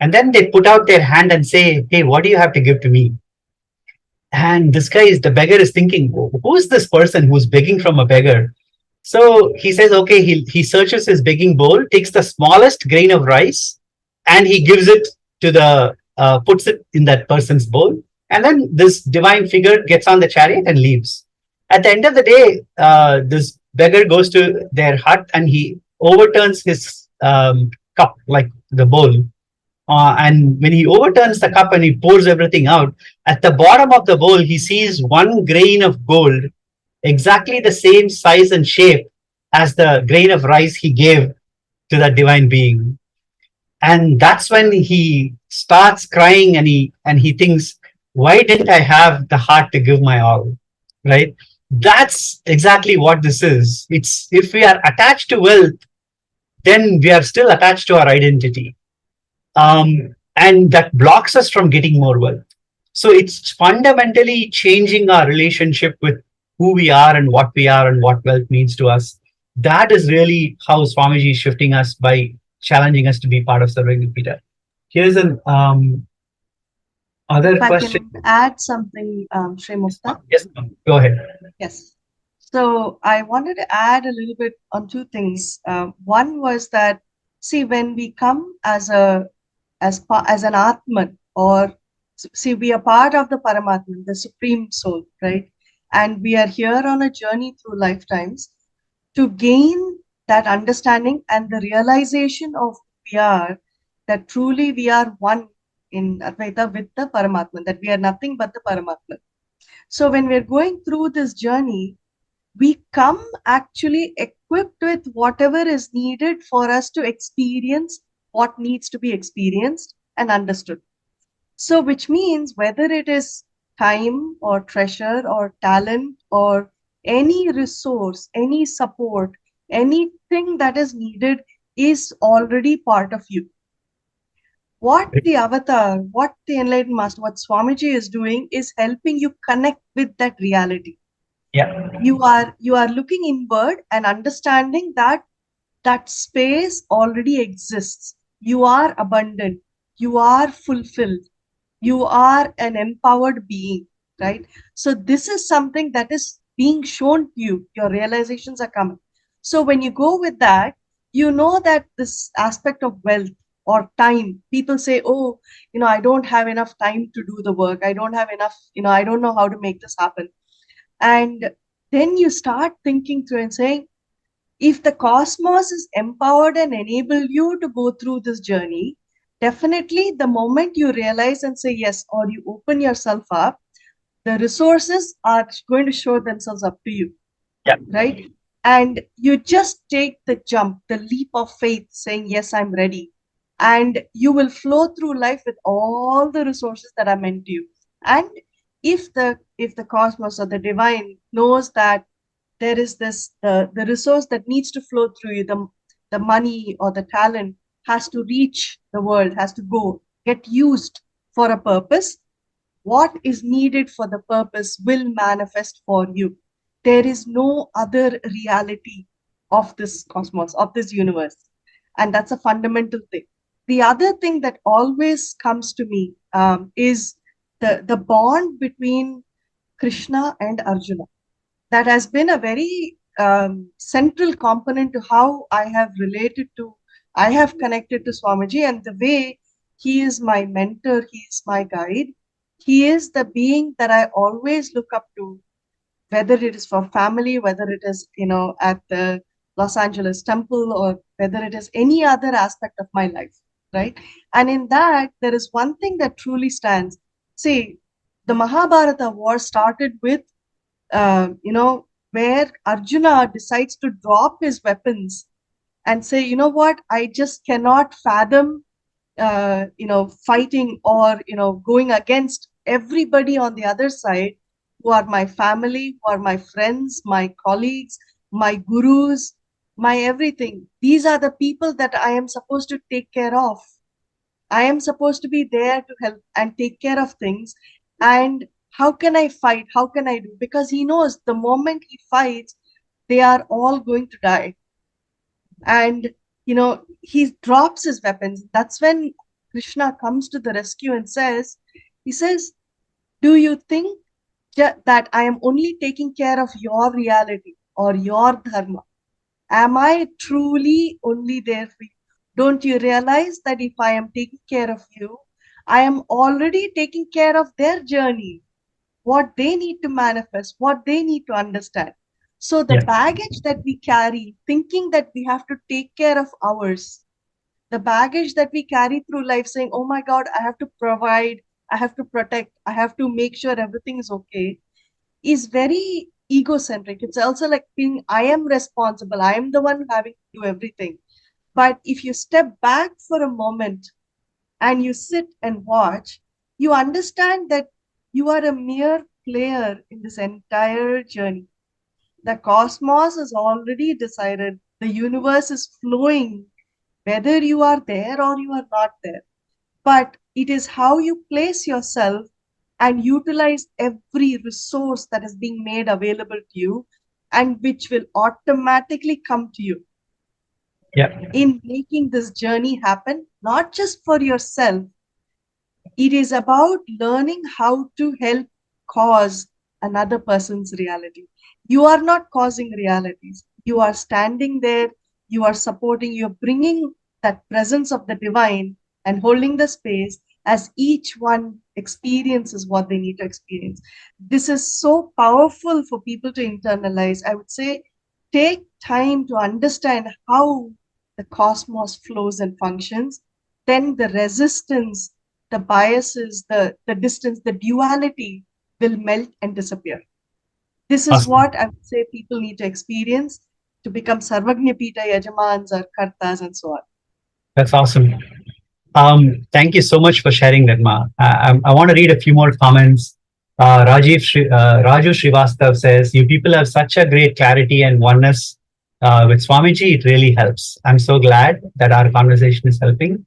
And then they put out their hand and say, hey, what do you have to give to me? And the beggar is thinking, who is this person who's begging from a beggar? So he says, okay, he searches his begging bowl, takes the smallest grain of rice, and he gives it to puts it in that person's bowl. And then this divine figure gets on the chariot and leaves. At the end of the day, this beggar goes to their hut and he overturns his cup, like the bowl. And when he overturns the cup and he pours everything out, at the bottom of the bowl, he sees one grain of gold, exactly the same size and shape as the grain of rice he gave to that divine being. And that's when he starts crying, and he thinks, why didn't I have the heart to give my all? Right? That's exactly what this is. It's, if we are attached to wealth, then we are still attached to our identity. And that blocks us from getting more wealth. So it's fundamentally changing our relationship with who we are and what wealth means to us. That is really how Swamiji is shifting us by challenging us to be part of Sarvagnapita. Here's an other question. I can add something, Sri Mufta. Yes, go ahead. Yes. So I wanted to add a little bit on two things. One was that, see, when we come as an Atman, or see, we are part of the Paramatman, the Supreme Soul, right? And we are here on a journey through lifetimes to gain that understanding and the realization of we are, that truly we are one in Advaita with the Paramatman, that we are nothing but the Paramatman. So when we're going through this journey, we come actually equipped with whatever is needed for us to experience what needs to be experienced and understood. So which means whether it is time or treasure or talent or any resource, any support, anything that is needed is already part of you. What the avatar, what the enlightened master, what Swamiji is doing is helping you connect with that reality. Yeah. You are looking inward and understanding that that space already exists. You are abundant. You are fulfilled. You are an empowered being, right? So this is something that is being shown to you. Your realizations are coming. So when you go with that, you know that this aspect of wealth or time, people say, oh, I don't have enough time to do the work. I don't have enough, I don't know how to make this happen. And then you start thinking through and saying, if the cosmos is empowered and enable you to go through this journey, definitely the moment you realize and say yes, or you open yourself up, the resources are going to show themselves up to you. Yeah. Right? And you just take the jump, the leap of faith, saying, yes, I'm ready. And you will flow through life with all the resources that are meant to you. And if the cosmos or the divine knows that there is the resource that needs to flow through you, the money or the talent has to reach the world, has to get used for a purpose, what is needed for the purpose will manifest for you. There is no other reality of this cosmos, of this universe. And that's a fundamental thing. The other thing that always comes to me is the bond between Krishna and Arjuna. That has been a very central component to how I have connected to Swamiji, and the way he is my mentor, he is my guide. He is the being that I always look up to, whether it is for family, whether it is, at the Los Angeles temple, or whether it is any other aspect of my life, right? And in that, there is one thing that truly stands. See, the Mahabharata war started with, where Arjuna decides to drop his weapons and say, you know what, I just cannot fathom fighting or, going against everybody on the other side who are my family, who are my friends, my colleagues, my gurus, my everything. These are the people that I am supposed to take care of. I am supposed to be there to help and take care of things. And how can I fight? How can I do? Because he knows the moment he fights, they are all going to die. And, he drops his weapons. That's when Krishna comes to the rescue and he says, do you think that I am only taking care of your reality or your dharma? Am I truly only there for you? Don't you realize that if I am taking care of you, I am already taking care of their journey, what they need to manifest, what they need to understand. So the baggage that we carry, thinking that we have to take care of ours, the baggage that we carry through life saying, oh my God, I have to provide, I have to protect, I have to make sure everything is okay, is very egocentric. It's also like being, I am responsible, I am the one having to do everything. But if you step back for a moment and you sit and watch, you understand that you are a mere player in this entire journey. The cosmos is already decided, the universe is flowing, whether you are there or you are not there. But it is how you place yourself and utilize every resource that is being made available to you and which will automatically come to you. In making this journey happen, not just for yourself, it is about learning how to help cause another person's reality. You are not causing realities. You are standing there, you are supporting, you're bringing that presence of the divine and holding the space as each one experiences what they need to experience. This is so powerful for people to internalize. I would say take time to understand how the cosmos flows and functions. Then the resistance, the biases, the distance, the duality will melt and disappear. This is what I would say people need to experience to become Sarvagnapeeta Yajamans or Kartas and so on. That's awesome. Thank you so much for sharing that, Ma. I want to read a few more comments. Raju Srivastav says, you people have such a great clarity and oneness with Swamiji. It really helps. I'm so glad that our conversation is helping.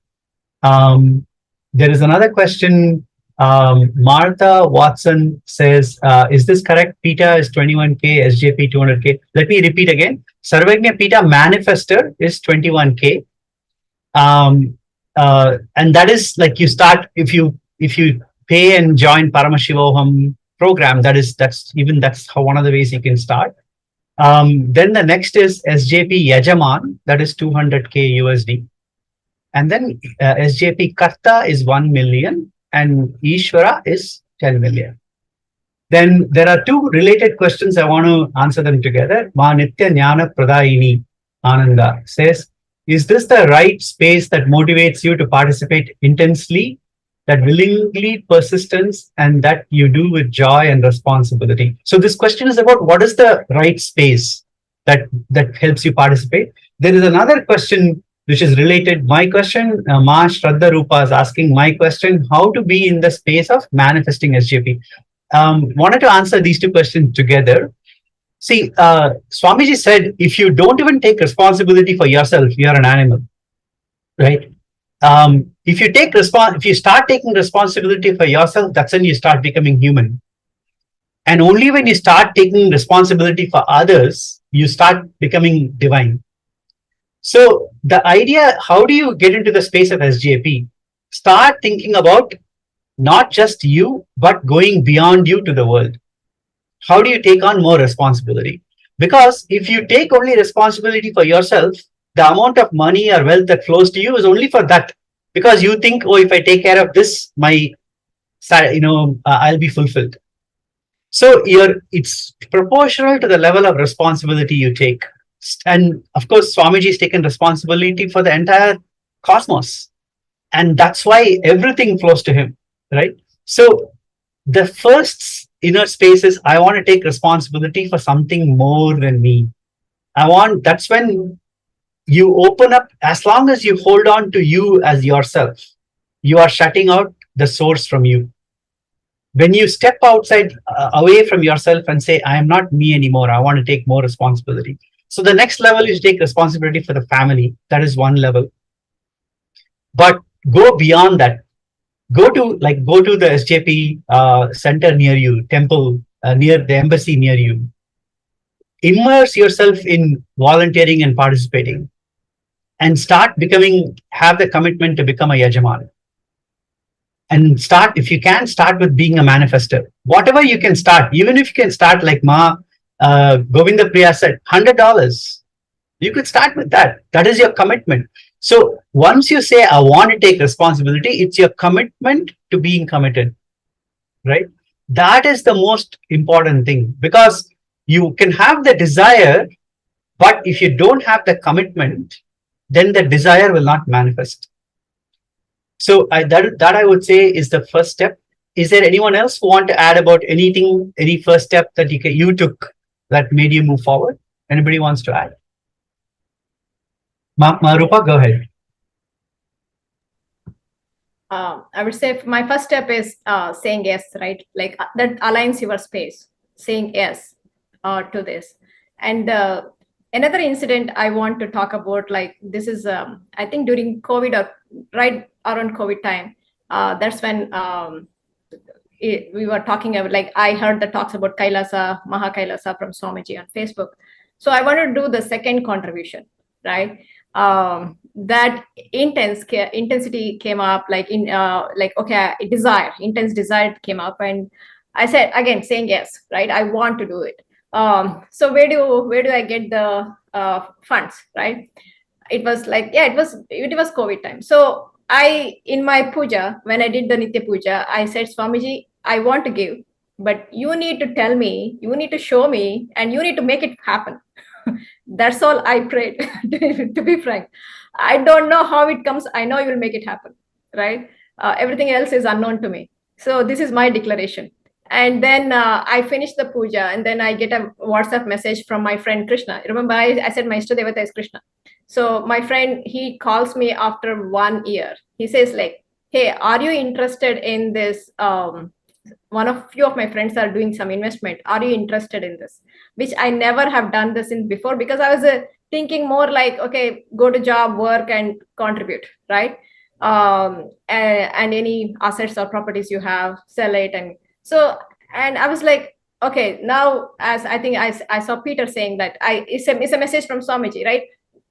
There is another question. Martha Watson says, is this correct? Pita is 21K, SJP 200K. Let me repeat again. Sarvagnapita Manifester is 21K. And that is like you start, if you pay and join Paramashivam program, that's how one of the ways you can start. Then the next is SJP Yajaman, that is 200K USD. And then SJP Karta is 1 million and Ishvara is 10 million. Then there are two related questions. I want to answer them together. Ma Nithyananda Pradayini Ananda says, is this the right space that motivates you to participate intensely, that willingly persistence, and that you do with joy and responsibility? So this question is about what is the right space that helps you participate. There is another question which is related. My question, Ma Shraddha Rupa is asking my question, how to be in the space of manifesting SJP. Wanted to answer these two questions together. See, Swamiji said, if you don't even take responsibility for yourself, you are an animal, right? If you start taking responsibility for yourself, that's when you start becoming human. And only when you start taking responsibility for others, you start becoming divine. So the idea, how do you get into the space of SJP? Start thinking about not just you, but going beyond you to the world. How do you take on more responsibility? Because if you take only responsibility for yourself, the amount of money or wealth that flows to you is only for that. Because you think, oh, if I take care of this, I'll be fulfilled. So it's proportional to the level of responsibility you take. And of course, Swamiji has taken responsibility for the entire cosmos. And that's why everything flows to him, right? So the first inner space is, I want to take responsibility for something more than me. That's when you open up, as long as you hold on to you as yourself, you are shutting out the source from you. When you step outside, away from yourself and say, I am not me anymore, I want to take more responsibility. So the next level is take responsibility for the family. That is one level. But go beyond that. Go to the SJP center near you, temple near the embassy near you. Immerse yourself in volunteering and participating, and have the commitment to become a Yajaman. And if you can, start with being a manifester. Whatever you can start, even if you can start like Govinda Priya said, $100. You could start with that. That is your commitment. So once you say, I want to take responsibility, it's your commitment to being committed, right? That is the most important thing, because you can have the desire, but if you don't have the commitment, then the desire will not manifest. So that I would say is the first step. Is there anyone else who want to add about anything, any first step that you took that made you move forward? Anybody wants to add? Rupa, go ahead. I would say my first step is saying yes, right? Like that aligns your space, saying yes to this. And another incident I want to talk about, like this is, I think during COVID or right around COVID time, that's when we were talking about, like I heard the talks about KAILASA, Kailasa from Swamiji on Facebook. So I wanted to do the second contribution, right? That intensity came up, like intense desire came up, and I said again, saying yes, right? I want to do it. So where do I get the funds, right? It was like, it was COVID time. So in my puja, when I did the Nitya Puja, I said, Swamiji, I want to give, but you need to tell me, you need to show me, and you need to make it happen. That's all I prayed, to be frank. I don't know how it comes. I know you will make it happen, right? Everything else is unknown to me. So this is my declaration. And then I finished the puja, and then I get a WhatsApp message from my friend Krishna. Remember, I said my Ishtadevata is Krishna. So my friend, he calls me after 1 year. He says like, hey, are you interested in this? Few of my friends are doing some investment. Are you interested in this? Which I never have done this in before, because I was thinking more like, okay, go to job, work, and contribute, right? And any assets or properties you have, sell it. And I was like, okay, now, as I think I saw Peter saying that it's a message from Swamiji, right?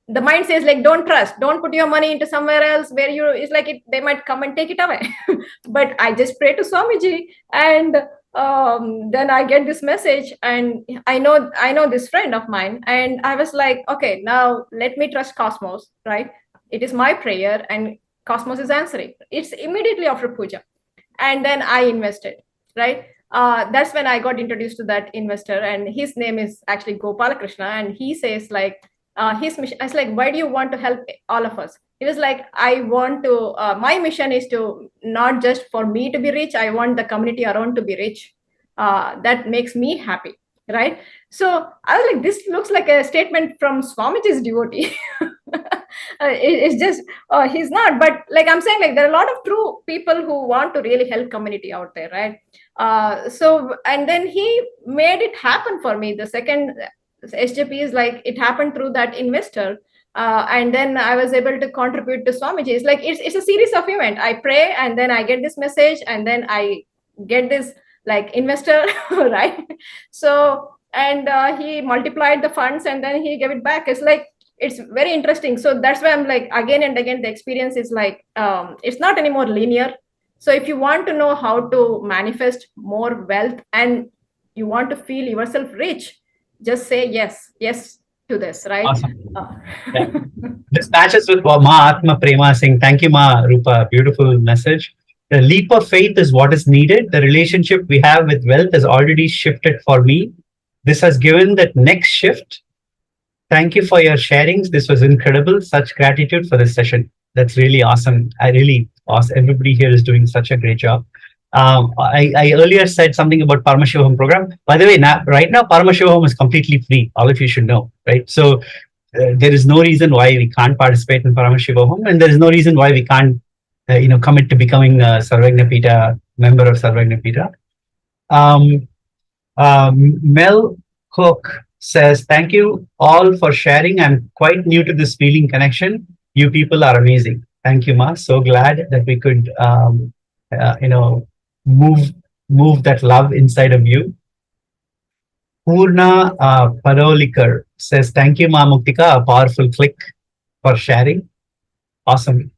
The mind says like, don't trust, don't put your money into somewhere else where it's like they might come and take it away. But I just pray to Swamiji, and then I get this message, and I know this friend of mine, and I was like, okay, now let me trust Cosmos, right? It is my prayer, and Cosmos is answering. It's immediately after puja, and then I invested, right? That's when I got introduced to that investor, and his name is actually Gopalakrishna, and he says like, his mission. I was like, why do you want to help all of us? He was like, I want to, my mission is to not just for me to be rich, I want the community around to be rich. That makes me happy, right? So I was like, this looks like a statement from Swamiji's devotee. It's just, he's not, but like I'm saying, like there are a lot of true people who want to really help community out there, right? So, and then he made it happen for me. The second SJP is like, it happened through that investor. And then I was able to contribute to Swamiji. It's like, it's a series of events. I pray, and then I get this message, and then I get this like investor, right? So, and he multiplied the funds, and then he gave it back. It's like, it's very interesting. So that's why I'm like, again and again, the experience is like, it's not anymore linear. So if you want to know how to manifest more wealth, and you want to feel yourself rich, just say yes to this, right? Awesome. Yeah. This matches with Ma Atma Prema saying, thank you, Ma Rupa, beautiful message. The leap of faith is what is needed. The relationship we have with wealth has already shifted for me. This has given that next shift. Thank you for your sharings. This was incredible. Such gratitude for this session. That's really awesome. Everybody here is doing such a great job. I earlier said something about Paramashivam program. By the way, right now, Paramashivam is completely free. All of you should know, right? So there is no reason why we can't participate in Paramashivam, and there is no reason why we can't commit to becoming a Sarvagnapita member of Sarvagnapita. Mel Cook says, "Thank you all for sharing. I'm quite new to this feeling connection. You people are amazing. Thank you, Ma. So glad that we could, move that love inside of you." Purna Parolikar says, "Thank you, Ma Muktika. A powerful click for sharing. Awesome."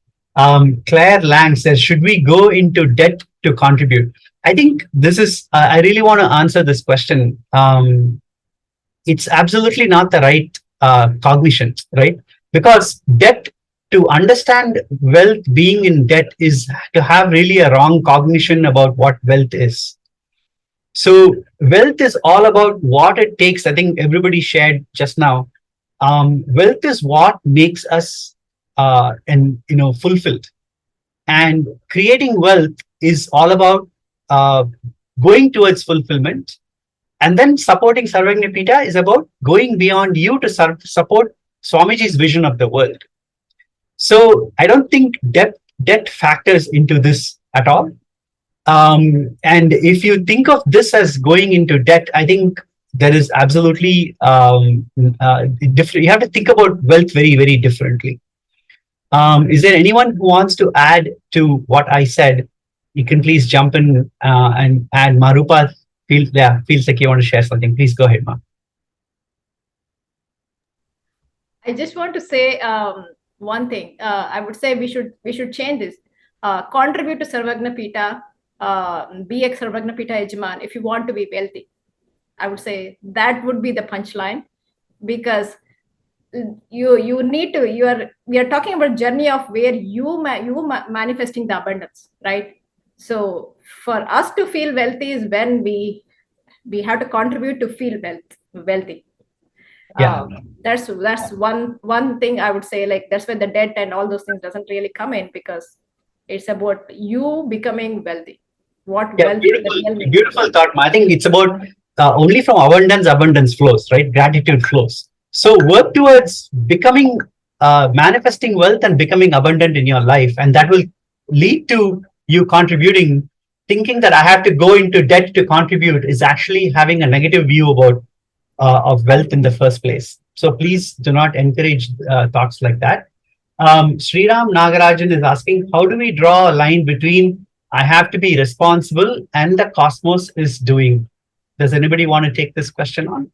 Claire Lang says, "Should we go into debt to contribute?" I think this is, I really want to answer this question. It's absolutely not the right cognition, right? Because debt, to understand wealth, being in debt is to have really a wrong cognition about what wealth is. So wealth is all about what it takes. I think everybody shared just now. Wealth is what makes us fulfilled, and creating wealth is all about going towards fulfillment. And then supporting Sarvagnapita is about going beyond you to support Swamiji's vision of the world. So I don't think debt factors into this at all. And if you think of this as going into debt, I think there is absolutely different. You have to think about wealth very, very differently. Is there anyone who wants to add to what I said? You can please jump in and add. Marupa feels like you want to share something. Please go ahead, Ma. I just want to say one thing. I would say we should change this. Contribute to Sarvagnapita. Be a Sarvagnapita Yajaman if you want to be wealthy. I would say that would be the punchline, because you need to. We are talking about journey of where you manifesting the abundance, right? So for us to feel wealthy is when we have to contribute to feel wealthy. Yeah. That's one thing I would say. Like, that's where the debt and all those things doesn't really come in, because it's about you becoming wealthy. Wealth? Beautiful thought, Ma. I think it's about only from abundance flows, right? Gratitude flows. So work towards becoming, manifesting wealth and becoming abundant in your life, and that will lead to you contributing. Thinking that I have to go into debt to contribute is actually having a negative view about of wealth in the first place. So please do not encourage thoughts like that. Sriram Nagarajan is asking, how do we draw a line between I have to be responsible and the cosmos is doing? Does anybody want to take this question on?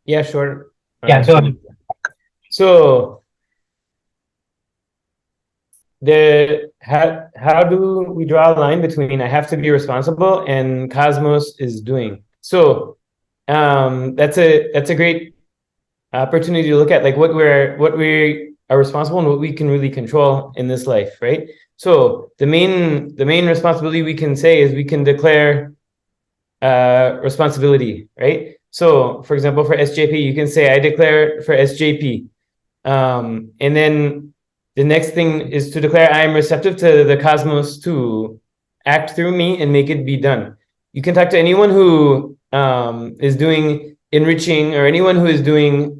Yeah, sure. Yeah, go ahead. So how do we draw a line between I have to be responsible and cosmos is doing? So that's a great opportunity to look at, like, what we are responsible and what we can really control in this life, right? So the main responsibility we can say is we can declare responsibility, right? So for example, for SJP, you can say I declare for SJP, and then the next thing is to declare I am receptive to the cosmos to act through me and make it be done. You can talk to anyone who is doing enriching, or anyone who is doing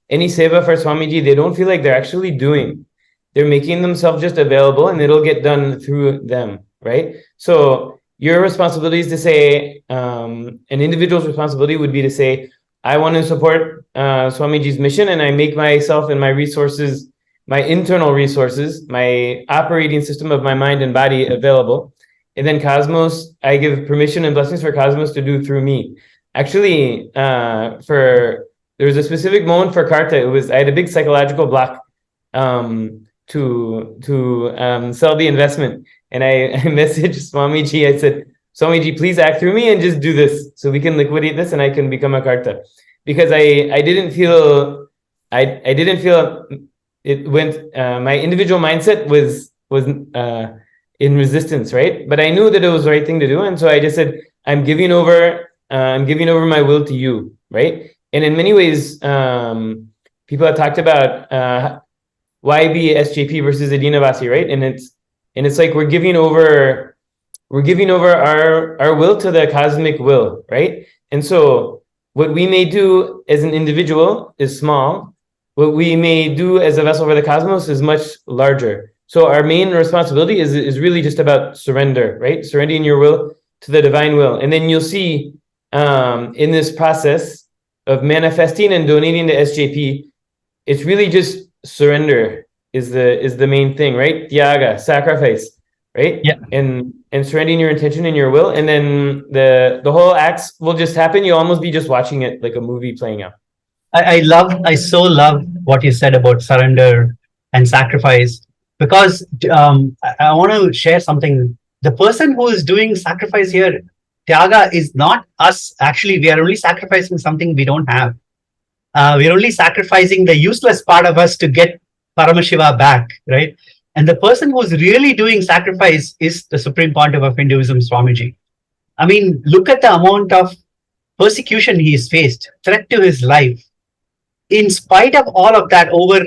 any seva for Swamiji. They don't feel like they're actually doing. They're making themselves just available, and it'll get done through them, right? So your responsibility is to say, an individual's responsibility would be to say, I want to support Swamiji's mission, and I make myself and my resources, my internal resources, my operating system of my mind and body available. And then cosmos, I give permission and blessings for cosmos to do through me. Actually, there was a specific moment for Karta. I had a big psychological block to sell the investment. And I messaged Swamiji. I said, Swamiji, please act through me and just do this so we can liquidate this and I can become a Karta. Because I didn't feel it went, my individual mindset was in resistance, right? But I knew that it was the right thing to do. And so I just said, I'm giving over my will to you, right? And in many ways, people have talked about why be SJP versus Adinavasi, right? And it's like we're giving over our will to the cosmic will, right? And so what we may do as an individual is small, what we may do as a vessel for the cosmos is much larger. So our main responsibility is really just about surrender, right? Surrendering your will to the divine will. And then you'll see in this process of manifesting and donating to SJP, it's really just surrender is the main thing, right? Tyaga, sacrifice, right? Yeah. And surrendering your intention and your will. And then the whole acts will just happen. You'll almost be just watching it like a movie playing out. I so love what you said about surrender and sacrifice, because I want to share something. The person who is doing sacrifice here, Tyaga, is not us. Actually, we are only sacrificing something we don't have. We're only sacrificing the useless part of us to get Paramashiva back, right? And the person who's really doing sacrifice is the Supreme Pontiff of Hinduism, Swamiji. I mean, look at the amount of persecution he's faced, threat to his life. In spite of all of that, over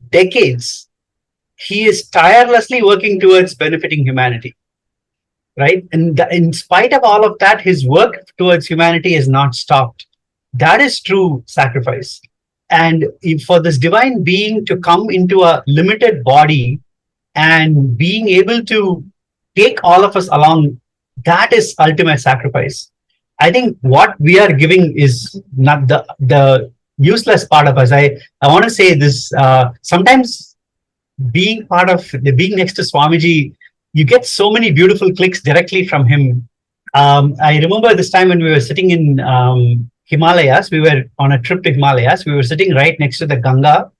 decades, he is tirelessly working towards benefiting humanity, right? And in spite of all of that, his work towards humanity is not stopped. That is true sacrifice. And for this divine being to come into a limited body and being able to take all of us along, that is ultimate sacrifice. I think what we are giving is not the useless part of us. I want to say this, sometimes being next to Swamiji, you get so many beautiful clicks directly from him. I remember this time when we were sitting in Himalayas, we were on a trip to Himalayas, we were sitting right next to the Ganga,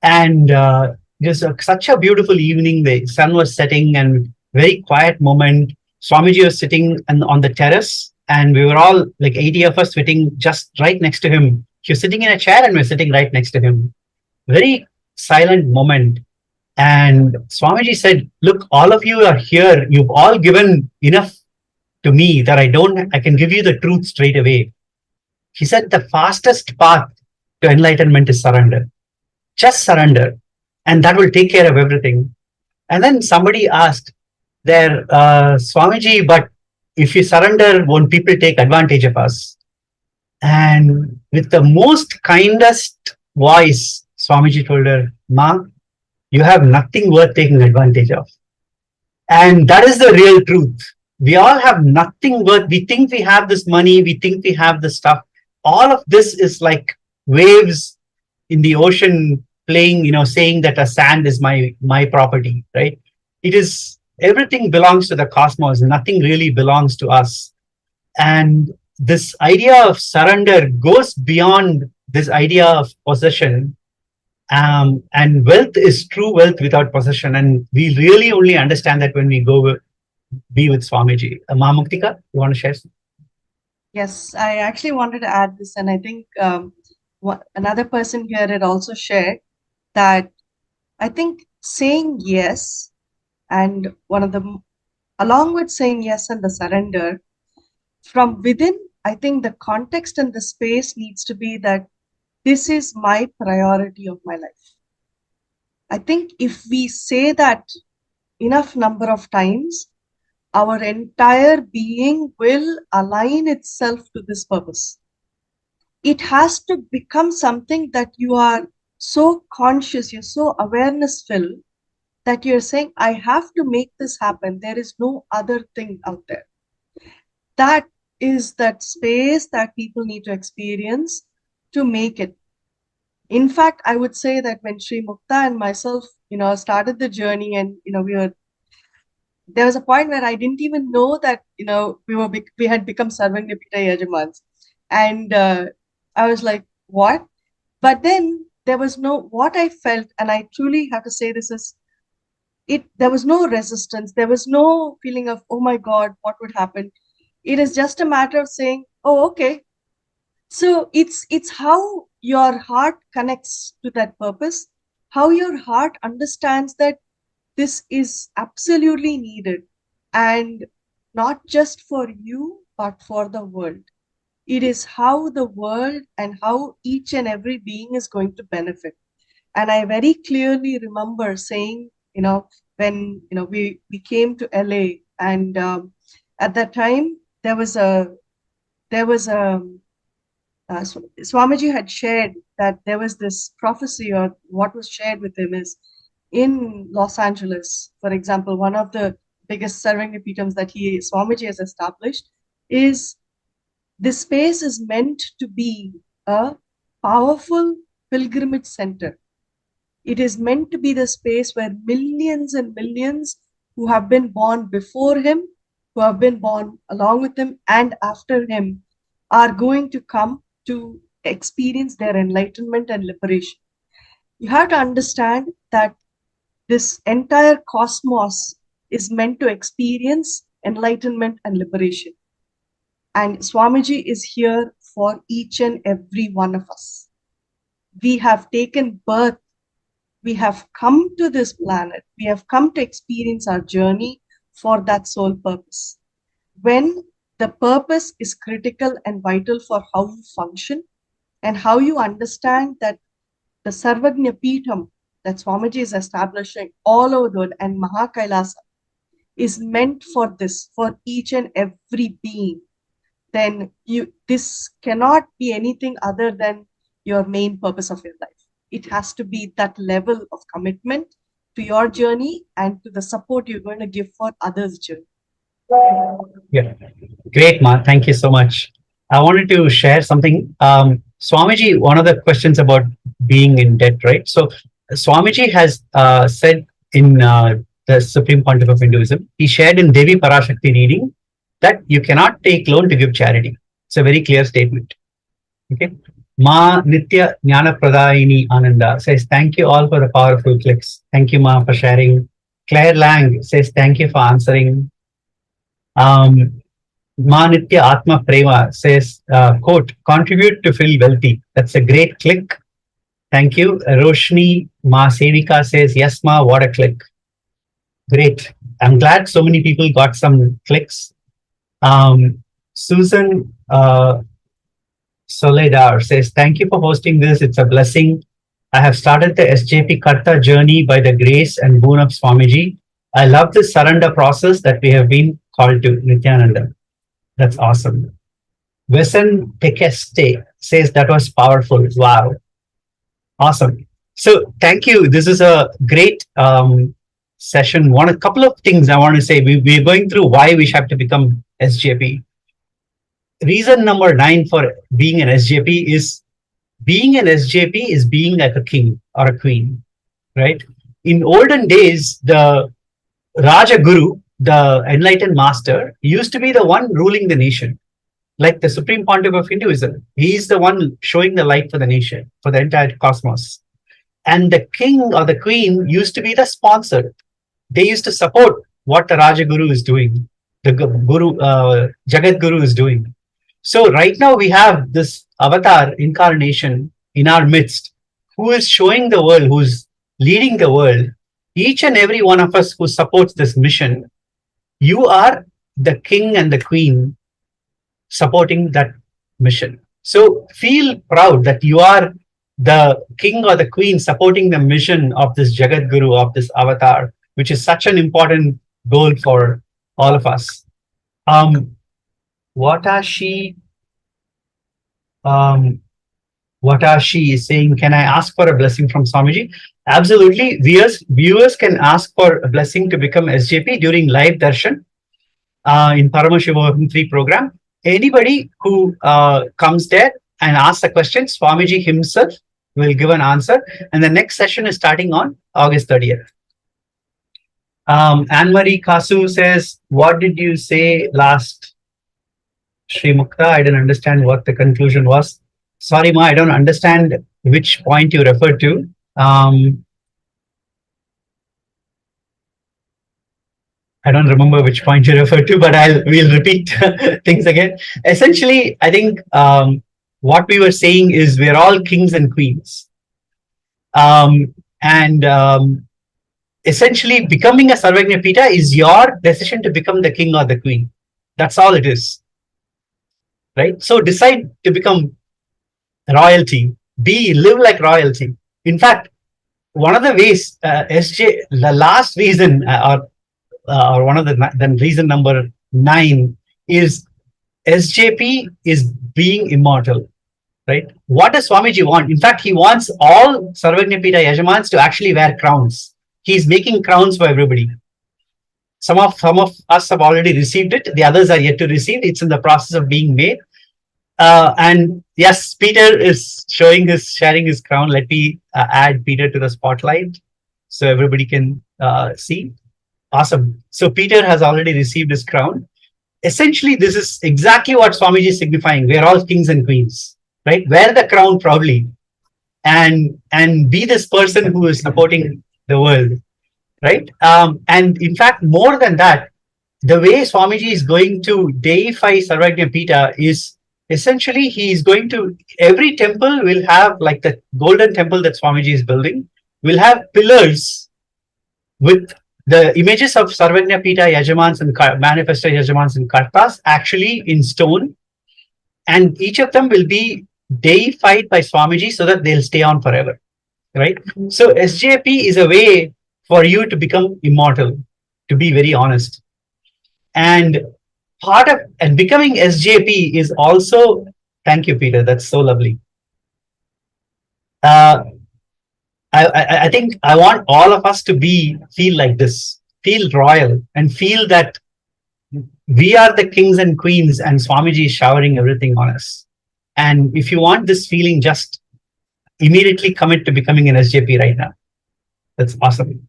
and it was such a beautiful evening. The sun was setting and very quiet moment. Swamiji was sitting on the terrace, and we were all like 80 of us sitting just right next to him. He was sitting in a chair and we're sitting right next to him. Very silent moment. And Swamiji said, look, all of you are here. You've all given enough to me that I can give you the truth straight away. He said the fastest path to enlightenment is surrender. Just surrender. And that will take care of everything. And then somebody asked there, Swamiji, but if you surrender, won't people take advantage of us? And with the most kindest voice, Swamiji told her, Ma, you have nothing worth taking advantage of. And that is the real truth. We all have nothing worth. We think we have this money. We think we have this stuff. All of this is like waves in the ocean playing, saying that a sand is my property, right? It is, everything belongs to the cosmos. Nothing really belongs to us. And this idea of surrender goes beyond this idea of possession. And wealth is true wealth without possession. And we really only understand that when we go be with Swamiji. Mahamuktika, you want to share something? Yes, I actually wanted to add this, and I think another person here had also shared that I think saying yes, and along with saying yes and the surrender, from within, I think the context and the space needs to be that this is my priority of my life. I think if we say that enough number of times, our entire being will align itself to this purpose. It has to become something that you are so conscious, you're so awareness-filled that you're saying, I have to make this happen. There is no other thing out there. That is that space that people need to experience to make it. In fact, I would say that when Sri Mukta and myself, started the journey, and there was a point where I didn't even know that we had become Sarvagnapetam Yajamans, and I was like, what? But then there was what I felt, and I truly have to say this is there was no resistance. There was no feeling of, oh my God, what would happen? It is just a matter of saying, oh, okay. So it's how your heart connects to that purpose, how your heart understands that this is absolutely needed, and not just for you, but for the world. It is how the world and how each and every being is going to benefit. And I very clearly remember saying, when we came to LA, and at that time there was a Swamiji had shared that there was this prophecy, or what was shared with him is in Los Angeles, for example, one of the biggest Sarvagnapetams that Swamiji has established is this space is meant to be a powerful pilgrimage center. It is meant to be the space where millions and millions who have been born before him, who have been born along with him and after him, are going to come to experience their enlightenment and liberation. You have to understand that this entire cosmos is meant to experience enlightenment and liberation. And Swamiji is here for each and every one of us. We have taken birth. We have come to this planet. We have come to experience our journey for that sole purpose. When the purpose is critical and vital for how you function and how you understand that the Sarvajnapeetam that Swamiji is establishing all over the world and KAILASA is meant for this, for each and every being, then this cannot be anything other than your main purpose of your life. It has to be that level of commitment to your journey and to the support you're going to give for others' journey. Yeah, great, Ma. Thank you so much. I wanted to share something. Swamiji, one of the questions about being in debt, right? So Swamiji has said in the Supreme Pontiff of Hinduism, he shared in Devi Parashakti reading that you cannot take loan to give charity. It's a very clear statement. Okay. Ma Nithyananda Ananda says, thank you all for the powerful clicks. Thank you, Ma, for sharing. Claire Lang says, thank you for answering. Ma Nitya Atma Prema says, quote, contribute to feel wealthy. That's a great click. Thank you. Roshni Ma Sevika says, yes, Ma, what a click. Great. I'm glad so many people got some clicks. Susan Soledar says, thank you for hosting this. It's a blessing. I have started the SJP Karta journey by the grace and boon of Swamiji. I love this surrender process that we have been called to. Nithyananda. That's awesome. Wesen Tekeste says that was powerful. Wow. Awesome. So thank you. This is a great session. A couple of things I want to say. We're going through why we have to become SJP. Reason number 9 for being an SJP is being an SJP is being like a king or a queen, right? In olden days, the Raja Guru, the enlightened master, used to be the one ruling the nation, like the Supreme Pontiff of Hinduism. He is the one showing the light for the nation, for the entire cosmos. And the king or the queen used to be the sponsor. They used to support what the Raja Guru is doing, the Guru, Jagat Guru is doing. So right now we have this avatar incarnation in our midst who is showing the world, who's leading the world. Each and every one of us who supports this mission, you are the king and the queen supporting that mission. So feel proud that you are the king or the queen supporting the mission of this Jagat Guru, of this avatar, which is such an important goal for all of us. Watashi is saying, can I ask for a blessing from Swamiji? Absolutely. Viewers can ask for a blessing to become SJP during live darshan in Paramashivam 3 program. Anybody who comes there and asks a question, Swamiji himself will give an answer. And the next session is starting on August 30th. Anne-Marie Kasu says, what did you say last? Sri Mukta, I didn't understand what the conclusion was. Sorry, Ma, I don't understand which point you referred to. I don't remember which point you referred to, but we'll repeat things again. Essentially, I think what we were saying is we're all kings and queens. Essentially, becoming a Sarvagnapita is your decision to become the king or the queen. That's all it is. Right? So decide to become royalty. Live like royalty. In fact, one of the ways, the last reason, or one of the reason number 9 is SJP is being immortal. right? What does Swamiji want? In fact, he wants all Sarvagnapita Yajamans to actually wear crowns. He's making crowns for everybody. Some of us have already received it. The others are yet to receive. It's in the process of being made. And yes, Peter is sharing his crown. Let me add Peter to the spotlight so everybody can see. Awesome. So Peter has already received his crown. Essentially, this is exactly what Swamiji is signifying. We're all kings and queens, right? Wear the crown proudly and be this person who is supporting the world, right? And in fact, more than that, the way Swamiji is going to deify Sarvagnapita is essentially every temple will have, like the golden temple that Swamiji is building, will have pillars with the images of Sarvagnapita Yajamans and manifested Yajamans and Kartas actually in stone. And each of them will be deified by Swamiji so that they'll stay on forever, right? So SJP is a way for you to become immortal, to be very honest. And part of becoming SJP is also, thank you, Peter, that's so lovely. I think I want all of us to feel like this, feel royal, and feel that we are the kings and queens and Swamiji is showering everything on us. And if you want this feeling, just immediately commit to becoming an SJP right now. That's awesome.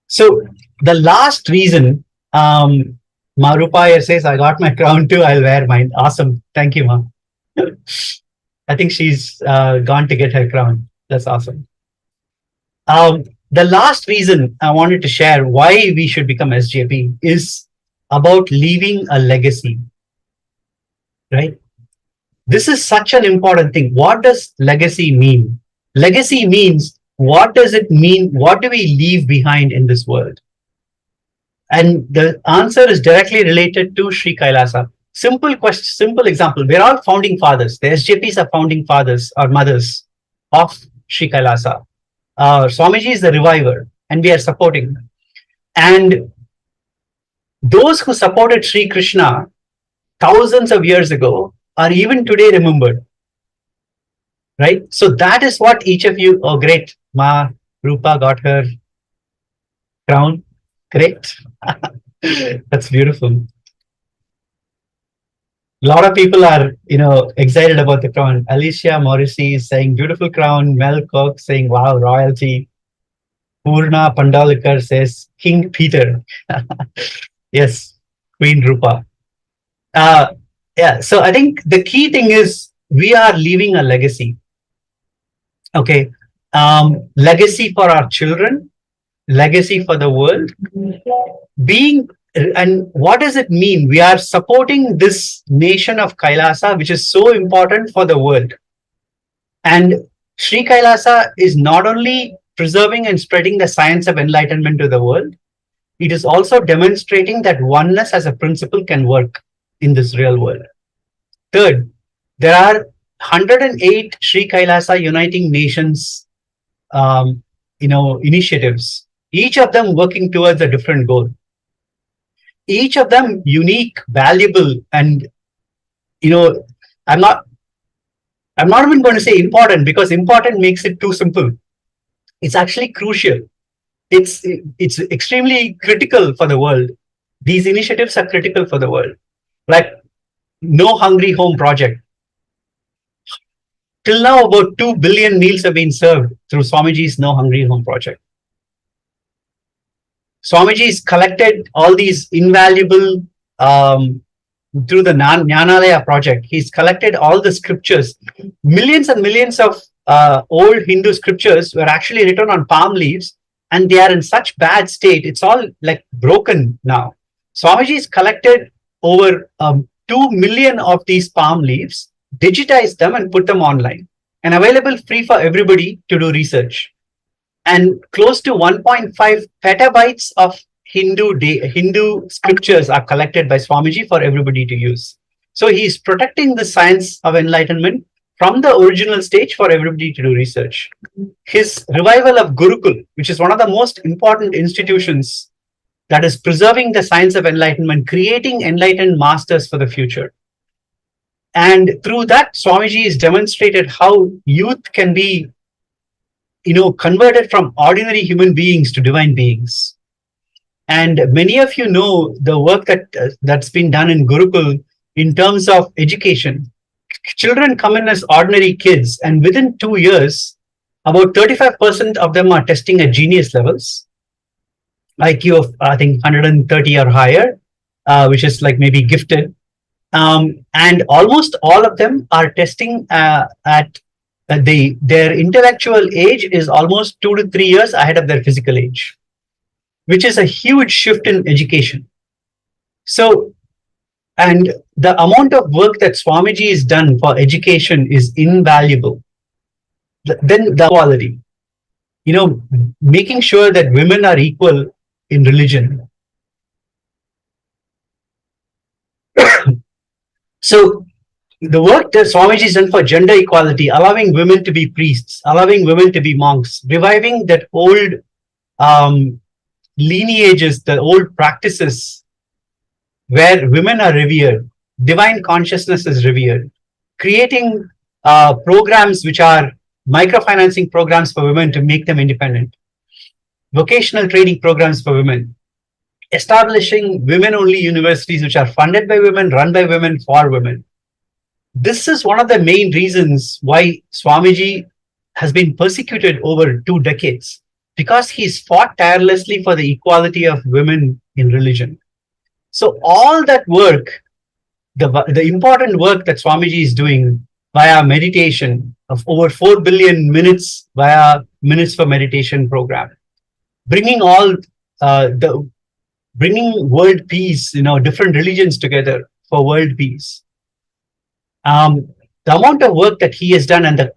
So the last reason, Marupa says, I got my crown too, I'll wear mine. Awesome. Thank you, Ma. I think she's gone to get her crown. That's awesome. The last reason I wanted to share why we should become SJP is about leaving a legacy, right? This is such an important thing. What does legacy mean? Legacy means, what does it mean? What do we leave behind in this world? And the answer is directly related to Sri Kailasa. Simple question, simple example. We're all founding fathers. The SJPs are founding fathers or mothers of Sri Kailasa. Swamiji is the reviver, and we are supporting them. And those who supported Sri Krishna thousands of years ago are even today remembered, right? So that is what each of you, oh great, Ma Rupa got her crown. Great. That's beautiful. A lot of people are, excited about the crown. Alicia Morrissey is saying, beautiful crown. Mel Cook saying, wow, royalty. Purna Pandalikar says, King Peter. Yes, Queen Rupa. Yeah, so I think the key thing is we are leaving a legacy. Okay. Legacy for our children, legacy for the world. And what does it mean? We are supporting this nation of Kailasa, which is so important for the world. And Sri Kailasa is not only preserving and spreading the science of enlightenment to the world, it is also demonstrating that oneness as a principle can work in this real world. Third, there are 108 Sri Kailasa Uniting Nations, initiatives, each of them working towards a different goal. Each of them unique, valuable, and I'm not even going to say important, because important makes it too simple. It's actually crucial. It's extremely critical for the world. These initiatives are critical for the world. Like No Hungry Home Project. Till now, about 2 billion meals have been served through Swamiji's No Hungry Home Project. Swamiji's collected all these invaluable, through the Jnanalaya project, he's collected all the scriptures. Millions and millions of old Hindu scriptures were actually written on palm leaves, and they are in such bad state. It's all like broken now. Swamiji's collected over 2 million of these palm leaves, digitized them and put them online and available free for everybody to do research. And close to 1.5 petabytes of Hindu scriptures are collected by Swamiji for everybody to use. So he's protecting the science of enlightenment from the original stage for everybody to do research. His revival of Gurukul, which is one of the most important institutions that is preserving the science of enlightenment, creating enlightened masters for the future. And through that, Swamiji has demonstrated how youth can be, converted from ordinary human beings to divine beings. And many of you know the work that's been done in Gurukul in terms of education. Children come in as ordinary kids, and within 2 years, about 35% of them are testing at genius levels, IQ of, I think, 130 or higher, which is like maybe gifted. And almost all of them are testing at their intellectual age is almost 2 to 3 years ahead of their physical age, which is a huge shift in education. So, and the amount of work that Swamiji has done for education is invaluable. Then the equality, making sure that women are equal in religion. So the work that Swamiji has done for gender equality, allowing women to be priests, allowing women to be monks, reviving that old lineages, the old practices where women are revered, divine consciousness is revered, creating programs which are microfinancing programs for women to make them independent, vocational training programs for women, establishing women-only universities which are funded by women, run by women, for women. This is one of the main reasons why Swamiji has been persecuted over 2 decades, because he's fought tirelessly for the equality of women in religion. So all that work, the important work that Swamiji is doing via meditation of over 4 billion minutes via Minutes for Meditation program, bringing bringing world peace, different religions together for world peace. The amount of work that he has done, and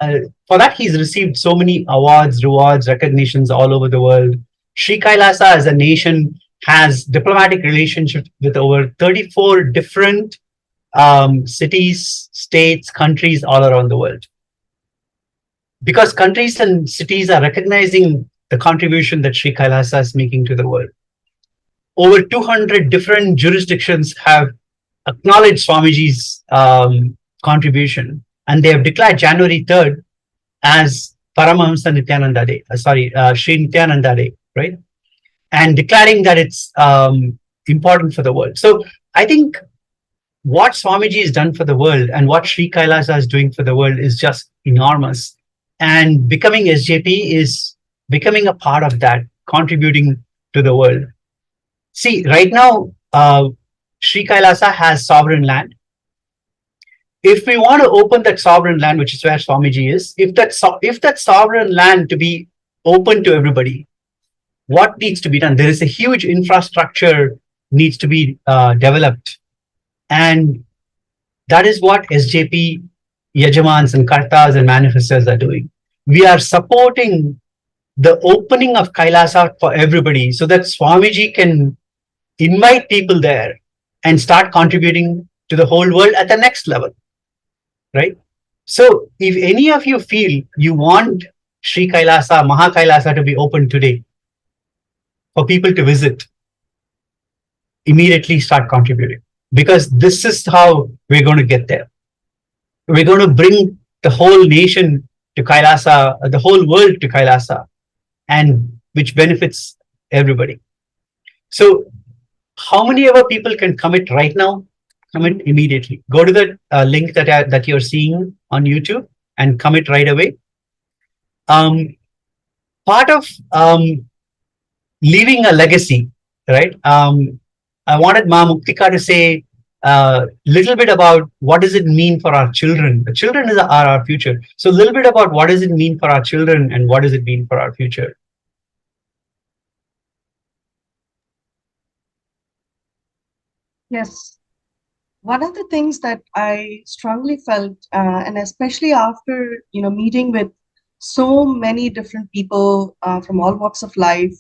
for that he's received so many awards, rewards, recognitions all over the world. Sri Kailasa as a nation has diplomatic relationships with over 34 different cities, states, countries all around the world. Because countries and cities are recognizing the contribution that Sri Kailasa is making to the world. Over 200 different jurisdictions have acknowledged Swamiji's contribution, and they have declared January 3rd as Paramahamsa Nithyananda Day, Sri Nithyananda Day, right? And declaring that it's important for the world. So I think what Swamiji has done for the world and what Sri Kailasa is doing for the world is just enormous. And becoming SJP is becoming a part of that, contributing to the world. See, right now, Sri Kailasa has sovereign land. If we want to open that sovereign land, which is where Swamiji is, if that sovereign land to be open to everybody, what needs to be done? There is a huge infrastructure needs to be developed. And that is what SJP, Yajamans and Kartas and manifestors are doing. We are supporting the opening of Kailasa for everybody so that Swamiji can invite people there and start contributing to the whole world at the next level, right? So if any of you feel you want Sri Kailasa, Maha Kailasa to be open today for people to visit, immediately start contributing, because this is how we're going to get there. We're going to bring the whole nation to Kailasa, the whole world to Kailasa, and which benefits everybody. So how many other people can commit right now? Commit immediately. Go to the link that you're seeing on YouTube and commit right away. Part of leaving a legacy, right? I wanted Ma Muktika to say a little bit about what does it mean for our children. The children are our future. So a little bit about what does it mean for our children and what does it mean for our future. Yes. One of the things that I strongly felt, and especially after meeting with so many different people from all walks of life,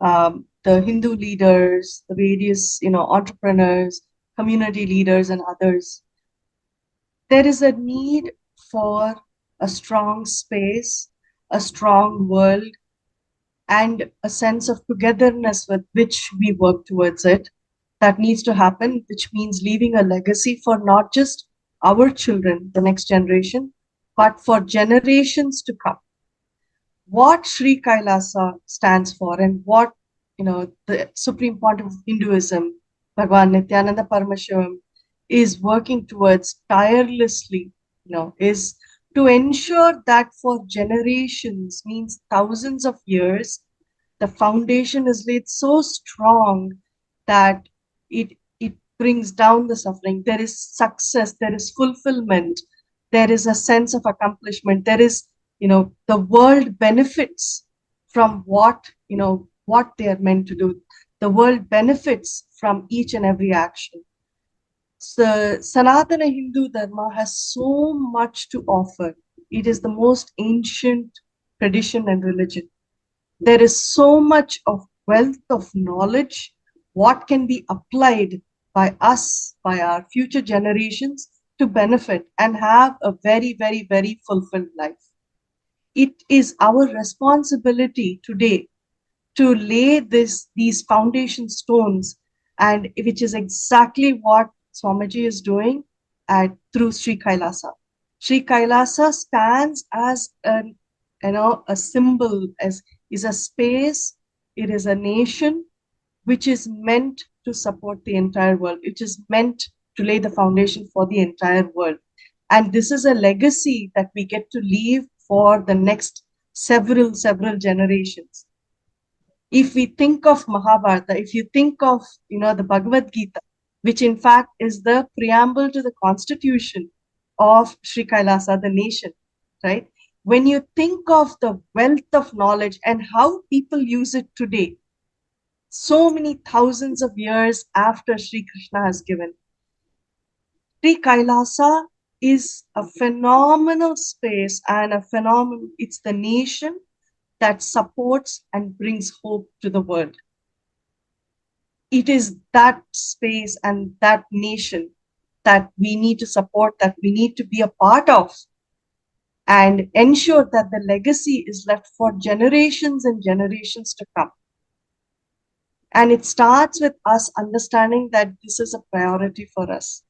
the Hindu leaders, the various entrepreneurs, community leaders, and others, there is a need for a strong space, a strong world and a sense of togetherness with which we work towards it. That needs to happen, which means leaving a legacy for not just our children, the next generation, but for generations to come. What Sri Kailasa stands for and what the Supreme Pontiff of Hinduism, Bhagavan Nithyananda Paramashivam, is working towards tirelessly, is to ensure that for generations, means thousands of years, the foundation is laid so strong that it brings down the suffering. There is success, there is fulfillment, there is a sense of accomplishment, there is, the world benefits from what they are meant to do. The world benefits from each and every action. So Sanatana Hindu Dharma has so much to offer. It is the most ancient tradition and religion. There is so much of wealth of knowledge, what can be applied by us, by our future generations, to benefit and have a very, very, very fulfilled life. It is our responsibility today to lay these foundation stones, and which is exactly what Swamiji is doing through Sri Kailasa. Sri Kailasa stands as a symbol, as is a space, it is a nation which is meant to support the entire world. It is meant to lay the foundation for the entire world. And this is a legacy that we get to leave for the next several generations. If we think of Mahabharata, if you think of, the Bhagavad Gita, which in fact is the preamble to the constitution of Sri Kailasa, the nation, right? When you think of the wealth of knowledge and how people use it today, so many thousands of years after Sri Krishna has given, Sri Kailasa is a phenomenal space and a phenomenal, it's the nation that supports and brings hope to the world. It is that space and that nation that we need to support, that we need to be a part of, and ensure that the legacy is left for generations and generations to come. And it starts with us understanding that this is a priority for us,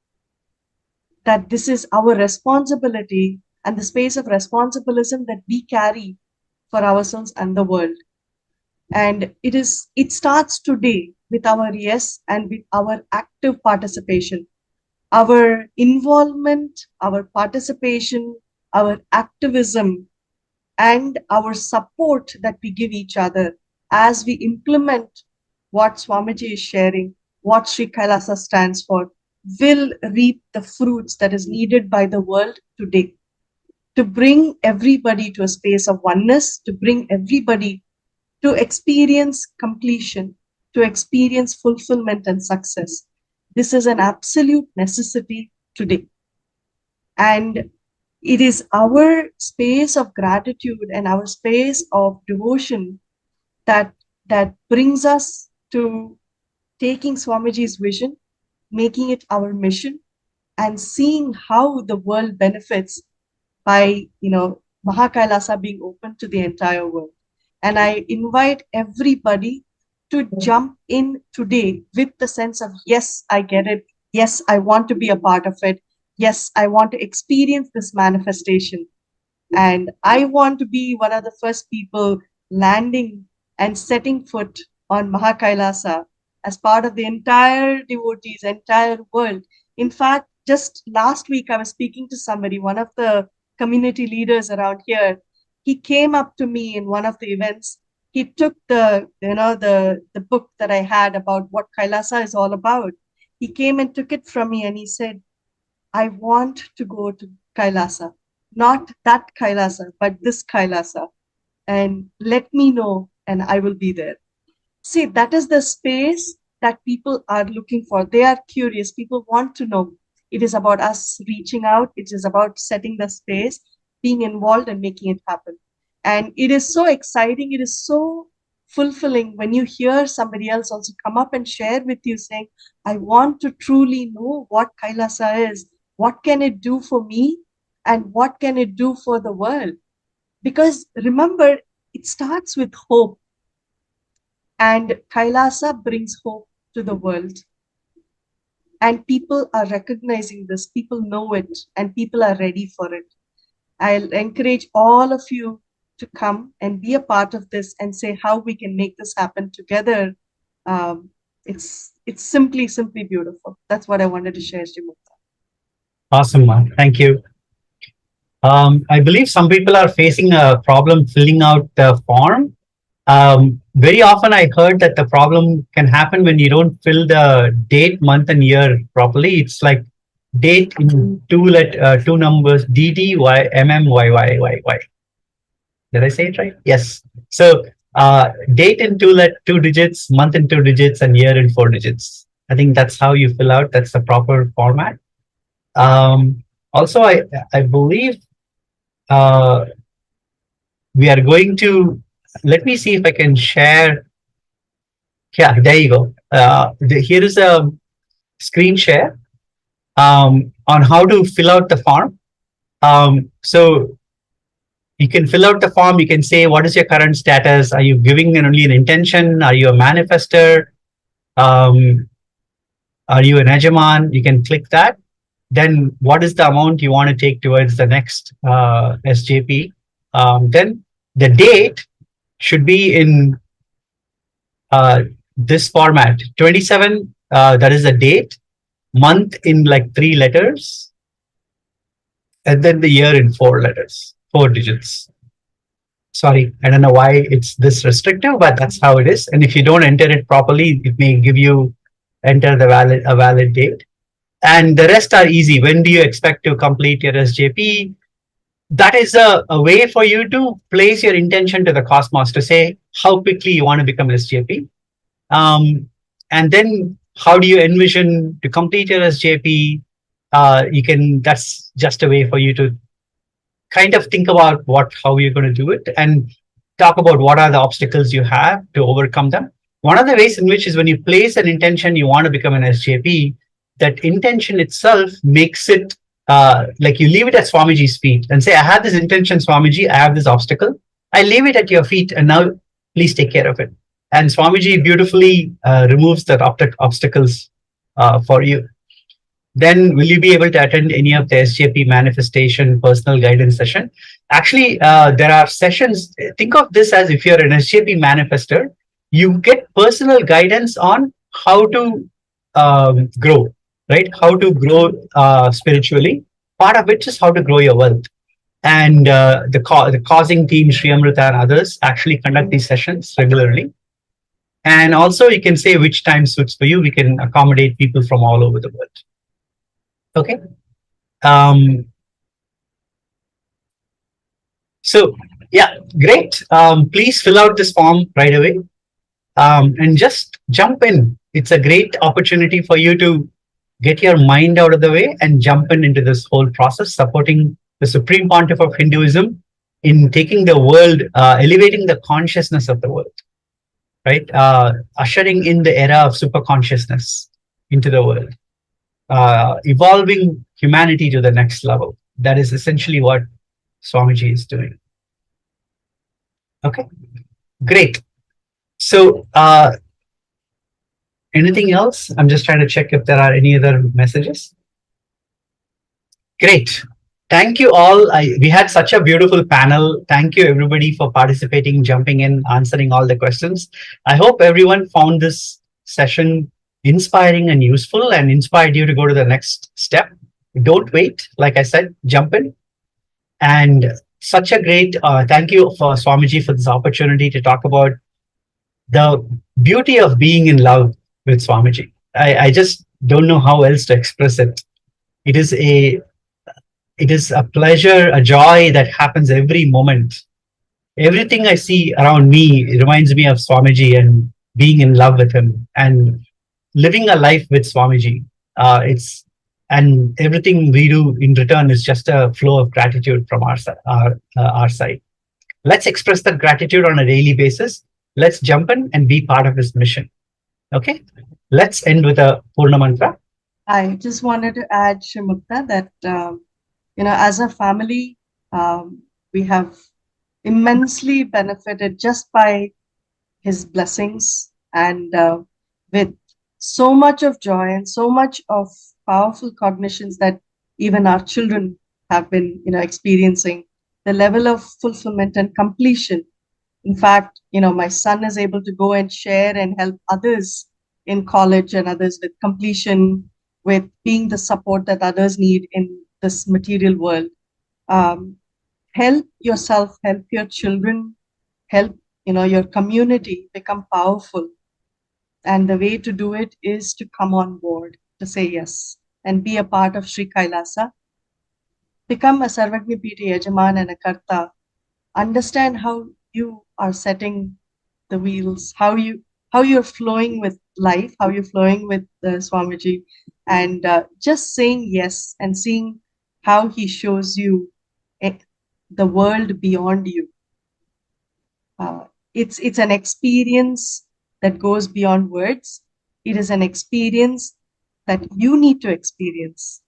that this is our responsibility and the space of responsibilism that we carry for ourselves and the world. And it starts today with our yes and with our active participation, our involvement, our participation, our activism, and our support that we give each other as we implement what Swamiji is sharing, what Sri Kailasa stands for, will reap the fruits that is needed by the world today, to bring everybody to a space of oneness, to bring everybody to experience completion, to experience fulfillment and success. This is an absolute necessity today. And it is our space of gratitude and our space of devotion that brings us to taking Swamiji's vision, making it our mission, and seeing how the world benefits by, Mahakailasa being open to the entire world. And I invite everybody to jump in today with the sense of, yes, I get it. Yes, I want to be a part of it. Yes, I want to experience this manifestation. And I want to be one of the first people landing and setting foot on Mahakailasa as part of the entire devotees, entire world. In fact, just last week, I was speaking to somebody, one of the community leaders around here. He came up to me in one of the events. He took the book that I had about what Kailasa is all about. He came and took it from me and he said, I want to go to Kailasa, not that Kailasa, but this Kailasa. And let me know and I will be there. See, that is the space that people are looking for. They are curious. People want to know. It is about us reaching out. It is about setting the space, being involved and making it happen. And it is so exciting. It is so fulfilling when you hear somebody else also come up and share with you saying, I want to truly know what Kailasa is. What can it do for me? And what can it do for the world? Because remember, it starts with hope. And Kailasa brings hope to the world. And people are recognizing this, people know it, and people are ready for it. I'll encourage all of you to come and be a part of this and say how we can make this happen together. It's simply beautiful. That's what I wanted to share, Srimukta. Awesome, man. Thank you. I believe some people are facing a problem filling out the form. Very often I heard that the problem can happen when you don't fill the date, month, and year properly. It's like date in two numbers, DD, Y, MM, YY. Did I say it right? Yes. So date in two digits, month in 2 digits, and year in 4 digits. I think that's how you fill out. That's the proper format. Also, I believe we are going to, let me see if I can share. Yeah, there you go. Here is a screen share on how to fill out the form. So you can fill out the form. You can say, what is your current status? Are you giving only an intention? Are you a manifester? Are you an Yajaman? You can click that. Then what is the amount you want to take towards the next SJP? Then the date should be in this format. 27, that is the date. Month in like 3 letters. And then the year in 4 letters, 4 digits. Sorry, I don't know why it's this restrictive, but that's how it is. And if you don't enter it properly, it may give you enter a valid date. And the rest are easy. When do you expect to complete your SJP? That is a way for you to place your intention to the cosmos to say how quickly you want to become SJP. And then how do you envision to complete your SJP? That's just a way for you to kind of think about how you're going to do it and talk about what are the obstacles you have to overcome them. One of the ways in which is when you place an intention, you want to become an SJP, that intention itself makes it like you leave it at Swamiji's feet and say, I have this intention, Swamiji, I have this obstacle. I leave it at your feet and now please take care of it. And Swamiji beautifully removes that obstacles for you. Then will you be able to attend any of the SJP manifestation personal guidance session? Actually, there are sessions. Think of this as if you're an SJP manifester, you get personal guidance on how to grow, right? How to grow spiritually. Part of which is how to grow your wealth. And the causing team, Sri Amrita and others actually conduct these sessions regularly. And also you can say which time suits for you. We can accommodate people from all over the world. Okay. So yeah, great. Please fill out this form right away and just jump in. It's a great opportunity for you to get your mind out of the way and jump into this whole process, supporting the Supreme Pontiff of Hinduism in taking the world, elevating the consciousness of the world, right? Ushering in the era of super consciousness into the world. Evolving humanity to the next level. That is essentially what Swamiji is doing. Okay, great. So, anything else? I'm just trying to check if there are any other messages. Great. Thank you all. We had such a beautiful panel. Thank you everybody for participating, jumping in, answering all the questions. I hope everyone found this session inspiring and useful and inspired you to go to the next step. Don't wait. Like I said, jump in. And such a great thank you for Swamiji for this opportunity to talk about the beauty of being in love with Swamiji. I just don't know how else to express it. It is a pleasure, a joy that happens every moment. Everything I see around me reminds me of Swamiji and being in love with him and living a life with Swamiji. And everything we do in return is just a flow of gratitude from our side. Let's express that gratitude on a daily basis. Let's jump in and be part of his mission. Okay, let's end with a Purna Mantra. I just wanted to add, Srimukta, that as a family, we have immensely benefited just by his blessings, and with so much of joy and so much of powerful cognitions that even our children have been, experiencing, the level of fulfillment and completion. In fact, my son is able to go and share and help others in college and others with completion, with being the support that others need in this material world. Help yourself, help your children, help your community become powerful. And the way to do it is to come on board, to say yes, and be a part of Sri Kailasa. Become a Sarvagnapita Yajaman and a Karta. Understand how you are setting the wheels, how you're flowing with life, how you're flowing with Swamiji, and just saying yes and seeing how he shows you the world beyond you. It's an experience that goes beyond words. It is an experience that you need to experience.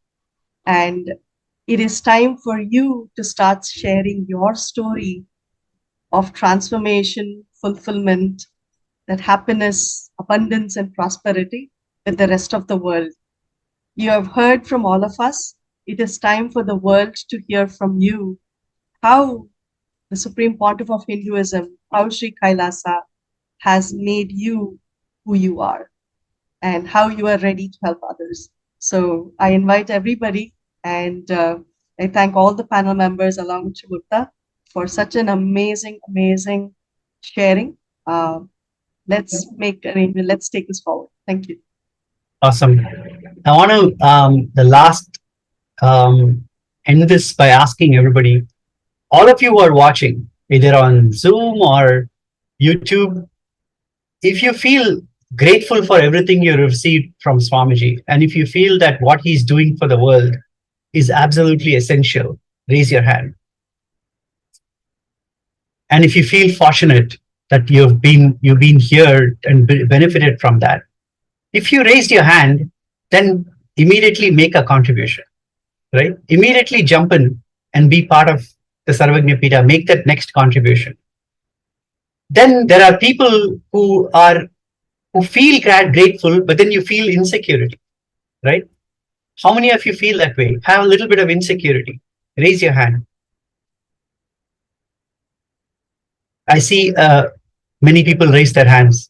And it is time for you to start sharing your story of transformation, fulfillment, that happiness, abundance, and prosperity with the rest of the world. You have heard from all of us. It is time for the world to hear from you how the Supreme Pontiff of Hinduism, how Sri Kailasa has made you who you are and how you are ready to help others. So I invite everybody, and I thank all the panel members along with Chimutta for such an amazing, amazing sharing. Let's take this forward. Thank you. Awesome. I want to the last end this by asking everybody, all of you who are watching, either on Zoom or YouTube, if you feel grateful for everything you received from Swamiji, and if you feel that what he's doing for the world is absolutely essential, raise your hand. And if you feel fortunate that you've been here and benefited from that, if you raised your hand, then immediately make a contribution, right? Immediately jump in and be part of the Sarvagnapita, make that next contribution. Then there are people who feel grateful, but then you feel insecurity, right? How many of you feel that way? Have a little bit of insecurity? Raise your hand. I see many people raise their hands.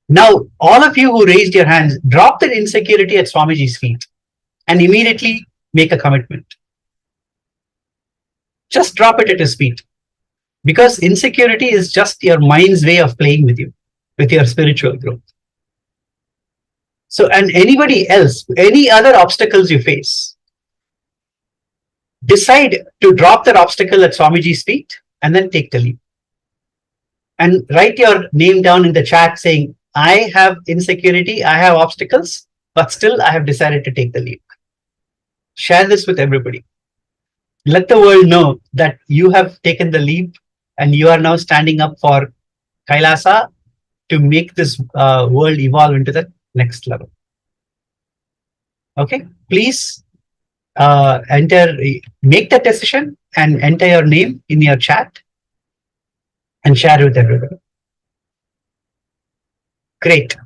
Now, all of you who raised your hands, drop that insecurity at Swamiji's feet and immediately make a commitment. Just drop it at his feet. Because insecurity is just your mind's way of playing with you, with your spiritual growth. So, and anybody else, any other obstacles you face, decide to drop that obstacle at Swamiji's feet and then take the leap. And write your name down in the chat saying, I have insecurity, I have obstacles, but still I have decided to take the leap. Share this with everybody. Let the world know that you have taken the leap and you are now standing up for Kailasa to make this world evolve into the next level. Okay, please make that decision and enter your name in your chat and share it with everybody. Great.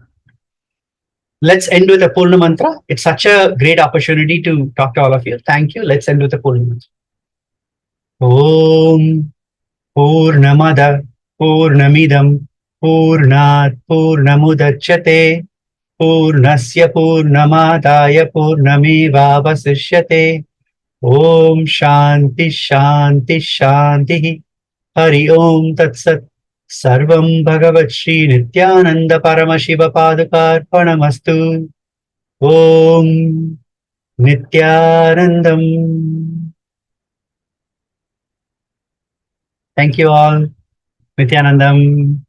Let's end with a Purna Mantra. It's such a great opportunity to talk to all of you. Thank you. Let's end with a Purna Mantra. Om Purnamada Purnamidam Purnat Purnamudachyate Purnasya Purnamadaya Purnamevavasishyate. Om Shanti Shanti Shanti. Hari Om Tat Sat. Sarvam Bhagavat Shri Nithyananda Paramashiva Padukarpanamastu. Om Nithyanandam. Thank you all. Nithyanandam.